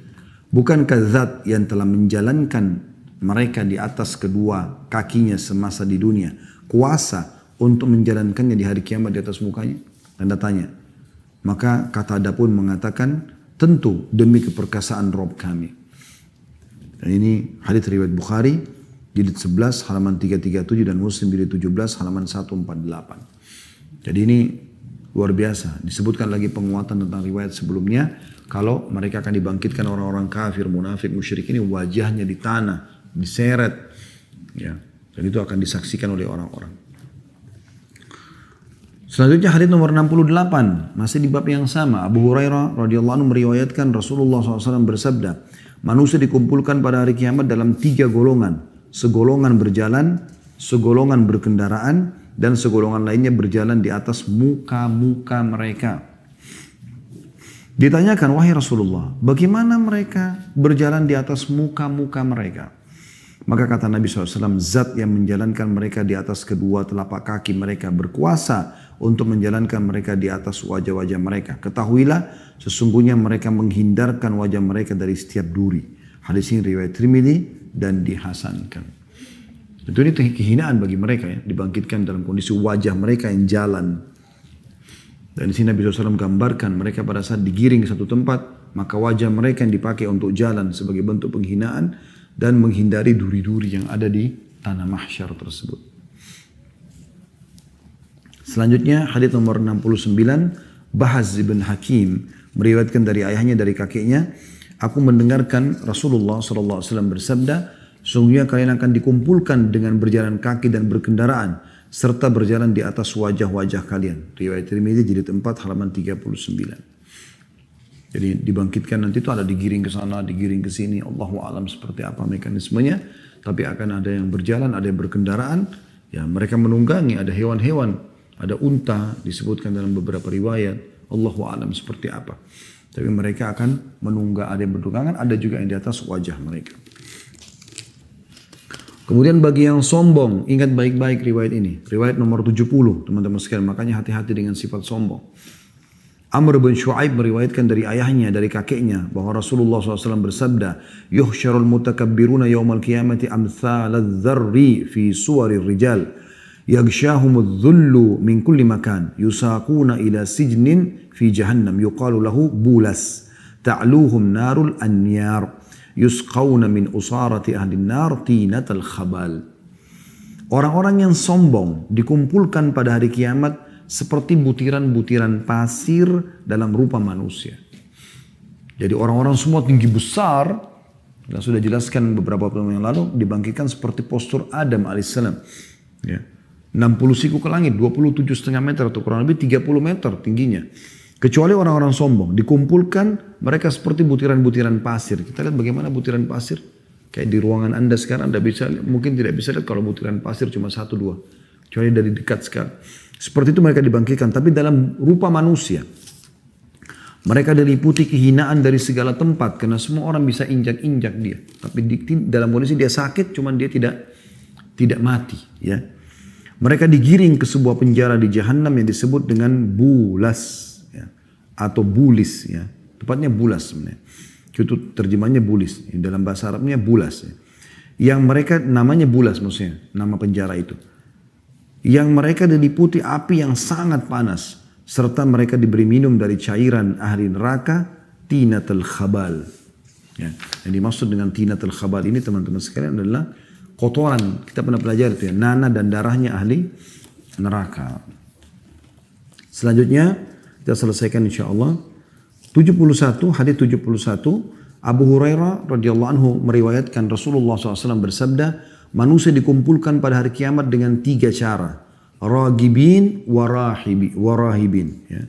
Bukankah zat yang telah menjalankan mereka di atas kedua kakinya semasa di dunia kuasa untuk menjalankannya di hari kiamat di atas mukanya? Tanda tanya. Maka kata Ada pun mengatakan, tentu demi keperkasaan Rob kami. Dan ini hadits riwayat Bukhari jilid 11 halaman 337 dan Muslim jilid 17 halaman 148. Jadi ini luar biasa. Disebutkan lagi penguatan tentang riwayat sebelumnya. Kalau mereka akan dibangkitkan orang-orang kafir, munafik, musyrik ini wajahnya di tanah, diseret. Ya. Dan itu akan disaksikan oleh orang-orang. Selanjutnya hadits nomor 68. Masih di bab yang sama. Abu Hurairah radhiyallahu anhu meriwayatkan Rasulullah SAW bersabda, manusia dikumpulkan pada hari kiamat dalam 3 golongan. Segolongan berjalan, segolongan berkendaraan, dan segolongan lainnya berjalan di atas muka-muka mereka. Ditanyakan, wahai Rasulullah, bagaimana mereka berjalan di atas muka-muka mereka? Maka kata Nabi SAW, zat yang menjalankan mereka di atas kedua telapak kaki mereka, berkuasa untuk menjalankan mereka di atas wajah-wajah mereka. Ketahuilah, sesungguhnya mereka menghindarkan wajah mereka dari setiap duri. Hadis ini riwayat Tirmidzi dan dihasankan. Tentu ini kehinaan bagi mereka ya, dibangkitkan dalam kondisi wajah mereka yang jalan. Dan di sini Nabi SAW gambarkan mereka pada saat digiring ke satu tempat, maka wajah mereka yang dipakai untuk jalan sebagai bentuk penghinaan dan menghindari duri-duri yang ada di tanah mahsyar tersebut. Selanjutnya hadits nomor 69, Bahz bin Hakim meriwayatkan dari ayahnya dari kakeknya, aku mendengarkan Rasulullah SAW bersabda, sungguhnya kalian akan dikumpulkan dengan berjalan kaki dan berkendaraan serta berjalan di atas wajah-wajah kalian. Riwayat Tirmidzi jilid 4 halaman 39. Jadi dibangkitkan nanti itu ada digiring ke sana, digiring ke sini. Allahu a'lam seperti apa mekanismenya. Tapi akan ada yang berjalan, ada yang berkendaraan. Ya, mereka menunggangi, ada hewan-hewan, ada unta disebutkan dalam beberapa riwayat. Allahu a'lam seperti apa. Tapi mereka akan menunggang, ada yang bertunggangan, ada juga yang di atas wajah mereka. Kemudian bagi yang sombong, ingat baik-baik riwayat ini. Riwayat nomor 70, teman-teman sekalian. Makanya hati-hati dengan sifat sombong. Amr bin Shu'aib meriwayatkan dari ayahnya, dari kakeknya, bahwa Rasulullah SAW bersabda, yuhsyarul mutakabbiruna yawmal qiyamati amthalal dharri fi suwarir rijal. Yagshahumudh dhullu min kulli makan. Yusaquna ila sijnin fi jahannam. Yuqalu lahu bulas. Ta'luhum narul anyar. Yusqawna min usarati ahli nar tinatal khabal. Orang-orang yang sombong dikumpulkan pada hari kiamat seperti butiran-butiran pasir dalam rupa manusia. Jadi orang-orang semua tinggi besar, dan sudah jelaskan beberapa waktu yang lalu, dibangkitkan seperti postur Adam alaihissalam. Ya. 60 siku ke langit, 27,5 meter atau kurang lebih 30 meter tingginya. Kecuali orang-orang sombong, dikumpulkan mereka seperti butiran-butiran pasir. Kita lihat bagaimana butiran pasir. Kayak di ruangan Anda sekarang, Anda bisa, mungkin tidak bisa lihat kalau butiran pasir cuma 1-2. Kecuali dari dekat sekali. Seperti itu mereka dibangkitkan, tapi dalam rupa manusia. Mereka diliputi kehinaan dari segala tempat, karena semua orang bisa injak-injak dia. Tapi dalam kondisi dia sakit, cuman dia tidak mati. Ya. Mereka digiring ke sebuah penjara di Jahannam yang disebut dengan bulas. Atau bulis ya, tepatnya bulas sebenarnya. Itu terjemahnya bulis. Dalam bahasa Arabnya bulas. Ya. Yang mereka namanya bulas maksudnya, nama penjara itu. Yang mereka diliputi api yang sangat panas, serta mereka diberi minum dari cairan ahli neraka, tinatul khabal. Ya. Yang dimaksud dengan tinatul khabal ini teman-teman sekalian adalah kotoran. Kita pernah pelajari itu ya, nanah dan darahnya ahli neraka. Selanjutnya kita selesaikan insyaAllah. 71, hadis 71, Abu Hurairah radhiyallahu anhu meriwayatkan Rasulullah SAW bersabda, manusia dikumpulkan pada hari kiamat dengan 3 cara. Ragibin warahibin. Ya.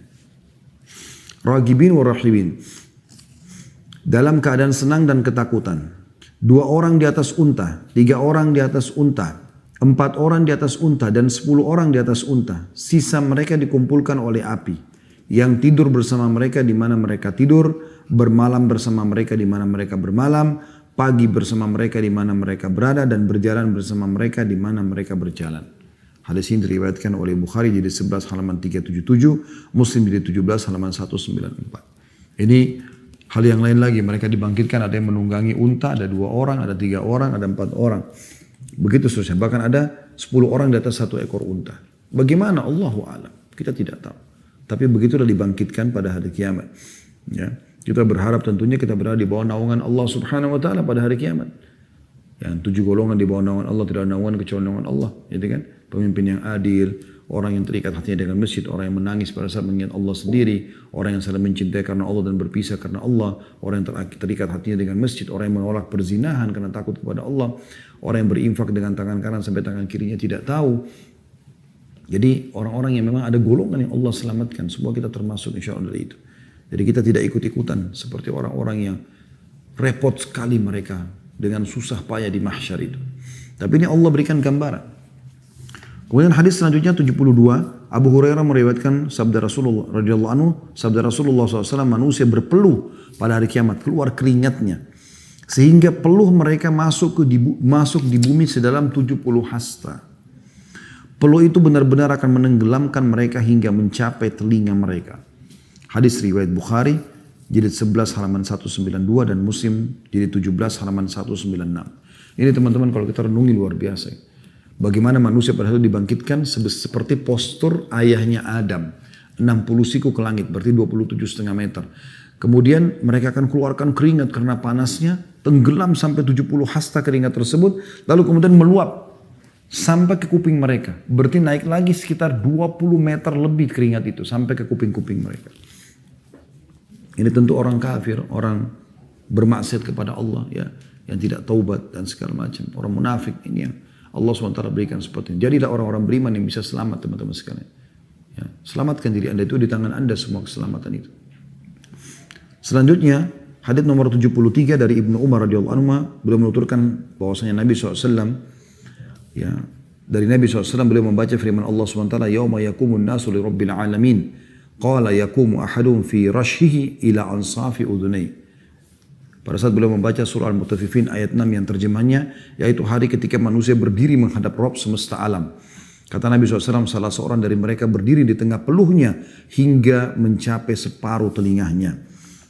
Ragibin warahibin. Dalam keadaan senang dan ketakutan. 2 orang di atas unta, 3 orang di atas unta, 4 orang di atas unta, dan 10 orang di atas unta. Sisa mereka dikumpulkan oleh api. Yang tidur bersama mereka di mana mereka tidur, bermalam bersama mereka di mana mereka bermalam, pagi bersama mereka di mana mereka berada, dan berjalan bersama mereka di mana mereka berjalan. Hadis ini diriwayatkan oleh Bukhari jilid 11 halaman 377, Muslim jilid 17 halaman 194. Ini hal yang lain lagi, mereka dibangkitkan, ada yang menunggangi unta, ada 2 orang, ada 3 orang, ada 4 orang. Begitu seterusnya, bahkan ada 10 orang di atas 1 ekor unta. Bagaimana? Allahu a'lam, kita tidak tahu. Tapi begitulah dibangkitkan pada hari kiamat. Ya. Kita berharap tentunya kita berada di bawah naungan Allah Subhanahu wa taala pada hari kiamat. Yang 7 golongan di bawah naungan Allah, tidak ada naungan kecuali naungan Allah, gitu kan? Pemimpin yang adil, orang yang terikat hatinya dengan masjid, orang yang menangis pada saat mengingat Allah sendiri, orang yang saling mencintai karena Allah dan berpisah karena Allah, orang yang terikat hatinya dengan masjid, orang yang menolak perzinahan karena takut kepada Allah, orang yang berinfak dengan tangan kanan sampai tangan kirinya tidak tahu. Jadi orang-orang yang memang ada golongan yang Allah selamatkan, semua kita termasuk insya Allah dari itu. Jadi kita tidak ikut-ikutan seperti orang-orang yang repot sekali mereka dengan susah payah di mahsyar itu. Tapi ini Allah berikan gambaran. Kemudian hadis selanjutnya 72, Abu Hurairah meriwayatkan sabda Rasulullah radhiyallahu anhu, sabda Rasulullah SAW, manusia berpeluh pada hari kiamat, keluar keringatnya, sehingga peluh mereka masuk di bumi sedalam 70 hasta. Peluh itu benar-benar akan menenggelamkan mereka hingga mencapai telinga mereka. Hadis riwayat Bukhari, jilid 11 halaman 192 dan Muslim jilid 17 halaman 196. Ini teman-teman kalau kita renungi luar biasa. Bagaimana manusia pada itu dibangkitkan seperti postur ayahnya Adam. 60 siku ke langit, berarti 27,5 meter. Kemudian mereka akan keluarkan keringat karena panasnya, tenggelam sampai 70 hasta keringat tersebut, lalu kemudian meluap sampai ke kuping mereka. Berarti naik lagi sekitar 20 meter lebih keringat itu sampai ke kuping-kuping mereka. Ini tentu orang kafir, orang bermaksiat kepada Allah, ya, yang tidak taubat dan segala macam. Orang munafik ini yang Allah SWT berikan seperti ini. Jadilah orang-orang beriman yang bisa selamat teman-teman sekalian. Ya, selamatkan diri anda, itu di tangan anda semua keselamatan itu. Selanjutnya hadits nomor 73 dari Ibnu Umar radhiyallahu anhu, beliau menuturkan bahwasanya Nabi SAW, ya, dari Nabi SAW beliau membaca firman Allah SWT, yauma yakumun nasu li rabbil alamin qala yakumu ahadun fi rashihi ila ansafi udhunai. Pada saat beliau membaca surah Al-Mutaffifin ayat 6 yang terjemahnya, yaitu hari ketika manusia berdiri menghadap Rabb semesta alam. Kata Nabi SAW, salah seorang dari mereka berdiri di tengah peluhnya hingga mencapai separuh telinganya.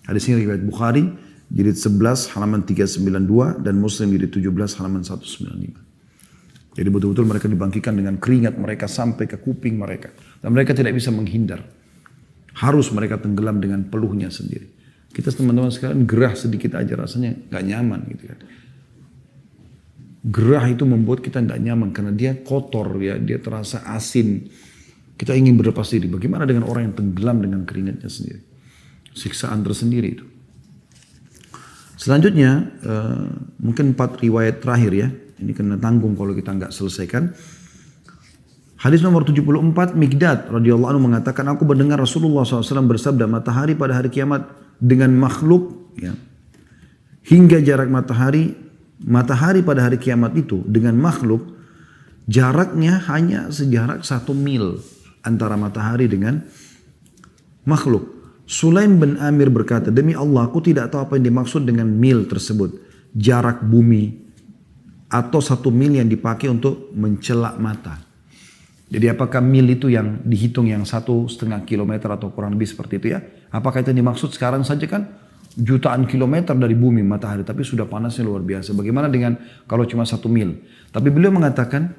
Hadis ini riwayat Bukhari, jilid 11 halaman 392 dan Muslim jilid 17 halaman 195. Jadi betul-betul mereka dibangkitkan dengan keringat mereka sampai ke kuping mereka. Dan mereka tidak bisa menghindar. Harus mereka tenggelam dengan peluhnya sendiri. Kita teman-teman sekalian gerah sedikit aja rasanya gak nyaman gitu kan. Gerah itu membuat kita gak nyaman karena dia kotor ya, dia terasa asin. Kita ingin berlepas diri. Bagaimana dengan orang yang tenggelam dengan keringatnya sendiri? Siksaan tersendiri itu. Selanjutnya mungkin 4 riwayat terakhir ya. Ini kena tanggung kalau kita gak selesaikan. Hadis nomor 74, Mikdad radhiyallahu anhu mengatakan, aku mendengar Rasulullah SAW bersabda, matahari pada hari kiamat dengan makhluk, ya, hingga jarak matahari pada hari kiamat itu dengan makhluk, jaraknya hanya sejarak 1 mil antara matahari dengan makhluk. Sulaim bin Amir berkata, demi Allah aku tidak tahu apa yang dimaksud dengan mil tersebut, jarak bumi atau 1 mil yang dipakai untuk mencelak mata. Jadi apakah mil itu yang dihitung yang 1,5 kilometer atau kurang lebih seperti itu ya? Apakah itu yang dimaksud sekarang saja kan jutaan kilometer dari bumi matahari, tapi sudah panasnya luar biasa. Bagaimana dengan kalau cuma 1 mil? Tapi beliau mengatakan,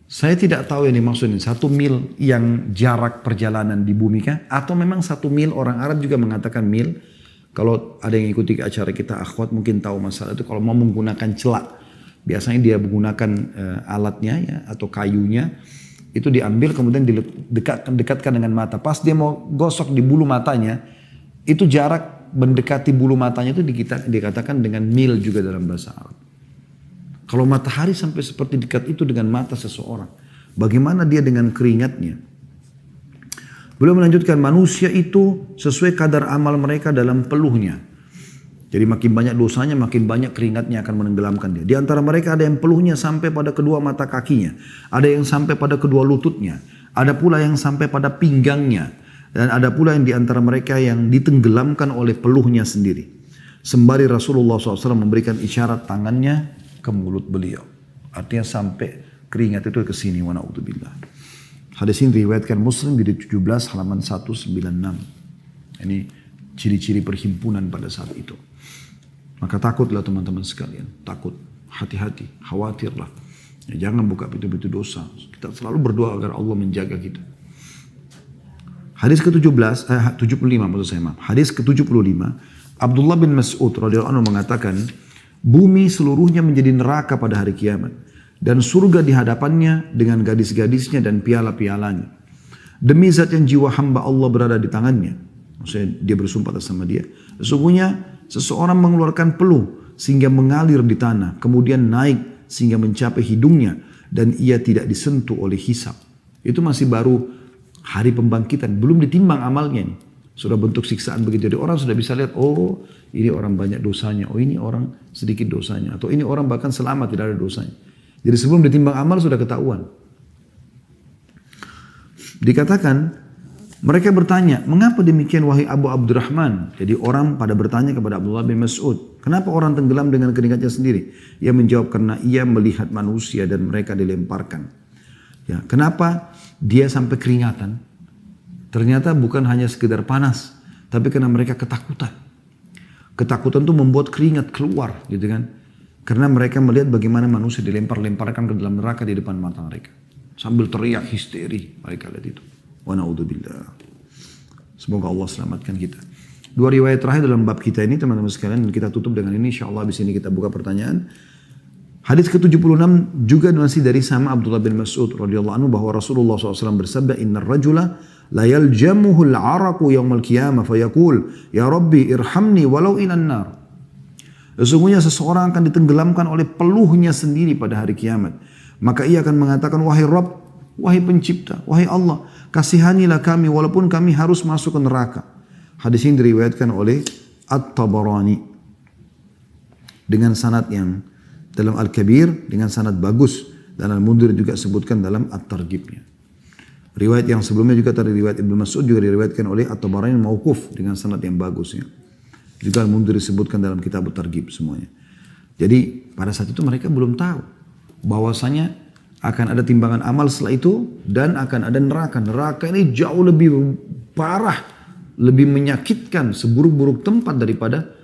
saya tidak tahu yang dimaksud ini 1 mil yang jarak perjalanan di bumi kah? Atau memang 1 mil, orang Arab juga mengatakan mil. Kalau ada yang ikuti acara kita akhwat mungkin tahu masalah itu, kalau mau menggunakan celak, biasanya dia menggunakan alatnya ya, atau kayunya, itu diambil kemudian dekatkan dengan mata. Pas dia mau gosok di bulu matanya, itu jarak mendekati bulu matanya itu dikatakan dengan mil juga dalam bahasa Arab. Kalau matahari sampai seperti dekat itu dengan mata seseorang, bagaimana dia dengan keringatnya? Beliau melanjutkan, manusia itu sesuai kadar amal mereka dalam peluhnya. Jadi makin banyak dosanya, makin banyak keringatnya akan menenggelamkan dia. Di antara mereka ada yang peluhnya sampai pada kedua mata kakinya. Ada yang sampai pada kedua lututnya. Ada pula yang sampai pada pinggangnya. Dan ada pula yang di antara mereka yang ditenggelamkan oleh peluhnya sendiri. Sembari Rasulullah SAW memberikan isyarat tangannya ke mulut beliau. Artinya sampai keringat itu ke sini. Wa na'udzubillah. Hadis ini diriwayatkan Muslim di 17 halaman 196. Ini ciri-ciri perhimpunan pada saat itu. Maka takutlah teman-teman sekalian, takut, hati-hati, khawatirlah. Ya, jangan buka pintu-pintu dosa. Kita selalu berdoa agar Allah menjaga kita. Hadis ke-75 maksud saya maaf. Hadis ke-75, Abdullah bin Mas'ud radhiyallahu anhu mengatakan, bumi seluruhnya menjadi neraka pada hari kiamat dan surga di hadapannya dengan gadis-gadisnya dan piala-pialanya. Demi zat yang jiwa hamba Allah berada di tangannya. Maksudnya dia bersumpah atas nama dia. Sesungguhnya seseorang mengeluarkan peluh sehingga mengalir di tanah, kemudian naik sehingga mencapai hidungnya dan ia tidak disentuh oleh hisab. Itu masih baru hari pembangkitan, belum ditimbang amalnya nih. Sudah bentuk siksaan begitu. Jadi orang sudah bisa lihat, oh ini orang banyak dosanya, oh ini orang sedikit dosanya, atau ini orang bahkan selamat tidak ada dosanya. Jadi sebelum ditimbang amal sudah ketahuan. Dikatakan, mereka bertanya, mengapa demikian wahai Abu Abdurrahman? Jadi orang pada bertanya kepada Abdullah bin Mas'ud, kenapa orang tenggelam dengan keringatnya sendiri? Ia menjawab, karena ia melihat manusia dan mereka dilemparkan. Ya, kenapa dia sampai keringatan? Ternyata bukan hanya sekedar panas, tapi karena mereka ketakutan. Ketakutan itu membuat keringat keluar, gitu kan? Karena mereka melihat bagaimana manusia dilempar-lemparkan ke dalam neraka di depan mata mereka. Sambil teriak histeri, mereka lihat itu. Wa na'udzubillah. Semoga Allah selamatkan kita. Dua riwayat terakhir dalam bab kita ini teman-teman sekalian, dan kita tutup dengan ini, insyaallah di sini kita buka pertanyaan. Hadis ke-76 juga masih dari sama Abdullah bin Mas'ud radhiyallahu anhu bahwa Rasulullah SAW bersabda, innar rajula la yaljamuhul araqu yaumal qiyamah fayaqul ya rabbi irhamni walau ilan nar. Sesungguhnya seseorang akan ditenggelamkan oleh peluhnya sendiri pada hari kiamat. Maka ia akan mengatakan, wahai Rabb, wahai pencipta, wahai Allah, kasihanilah kami walaupun kami harus masuk ke neraka. Hadis ini diriwayatkan oleh At-Tabarani dengan sanad yang dalam Al-Kabir dengan sanad bagus, dan Al-Mundhir juga sebutkan dalam At-Targhibnya. Riwayat yang sebelumnya juga tadi riwayat Ibnu Mas'ud juga diriwayatkan oleh At-Tabarani mauquf dengan sanad yang bagus ya. Juga Al-Mundhir disebutkan dalam kitab At-Targhib semuanya. Jadi pada saat itu mereka belum tahu bahwasanya akan ada timbangan amal setelah itu dan akan ada neraka. Neraka ini jauh lebih parah, lebih menyakitkan, seburuk-buruk tempat daripada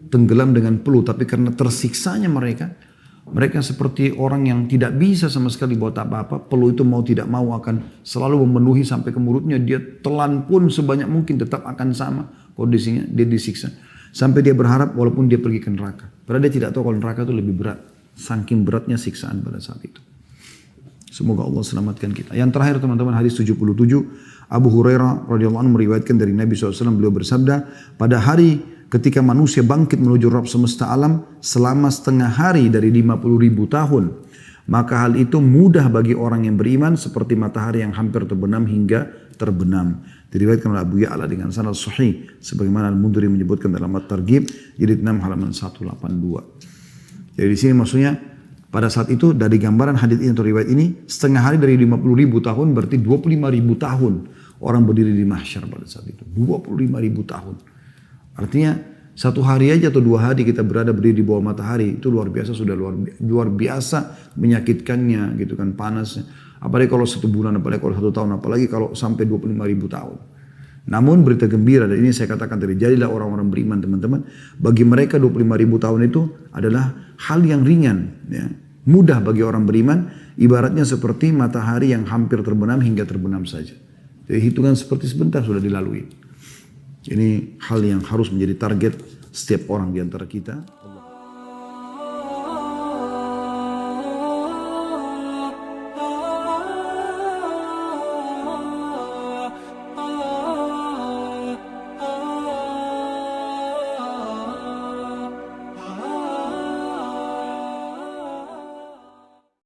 tenggelam dengan peluh. Tapi karena tersiksanya mereka seperti orang yang tidak bisa sama sekali buat apa-apa. Peluh itu mau tidak mau akan selalu memenuhi sampai ke mulutnya. Dia telan pun sebanyak mungkin tetap akan sama kondisinya, dia disiksa. Sampai dia berharap walaupun dia pergi ke neraka. Padahal dia tidak tahu kalau neraka itu lebih berat. Saking beratnya siksaan pada saat itu. Semoga Allah selamatkan kita. Yang terakhir teman-teman, hadis 77. Abu Hurairah radhiyallahu anhu meriwayatkan dari Nabi SAW, beliau bersabda, pada hari ketika manusia bangkit menuju Rabb semesta alam selama setengah hari dari 50.000 tahun, maka hal itu mudah bagi orang yang beriman seperti matahari yang hampir terbenam hingga terbenam. Diriwayatkan oleh Abu Ya'la dengan sanad sahih sebagaimana Al-Mundhir menyebutkan dalam At-Targhib jilid 6 halaman 182. Jadi di sini maksudnya pada saat itu dari gambaran hadits ini atau riwayat ini, setengah hari dari 50.000 tahun berarti 25.000 tahun orang berdiri di mahsyar pada saat itu. 25.000 tahun. Artinya satu hari aja atau 2 hari kita berdiri di bawah matahari itu luar biasa, sudah luar biasa menyakitkannya gitu kan, panasnya. Apalagi kalau 1 bulan, apalagi kalau 1 tahun, apalagi kalau sampai 25.000 tahun. Namun berita gembira, dan ini saya katakan tadi, jadilah orang-orang beriman teman-teman. Bagi mereka 25.000 tahun itu adalah hal yang ringan, ya. Mudah bagi orang beriman, ibaratnya seperti matahari yang hampir terbenam hingga terbenam saja. Jadi hitungan seperti sebentar sudah dilalui. Ini hal yang harus menjadi target setiap orang di antara kita.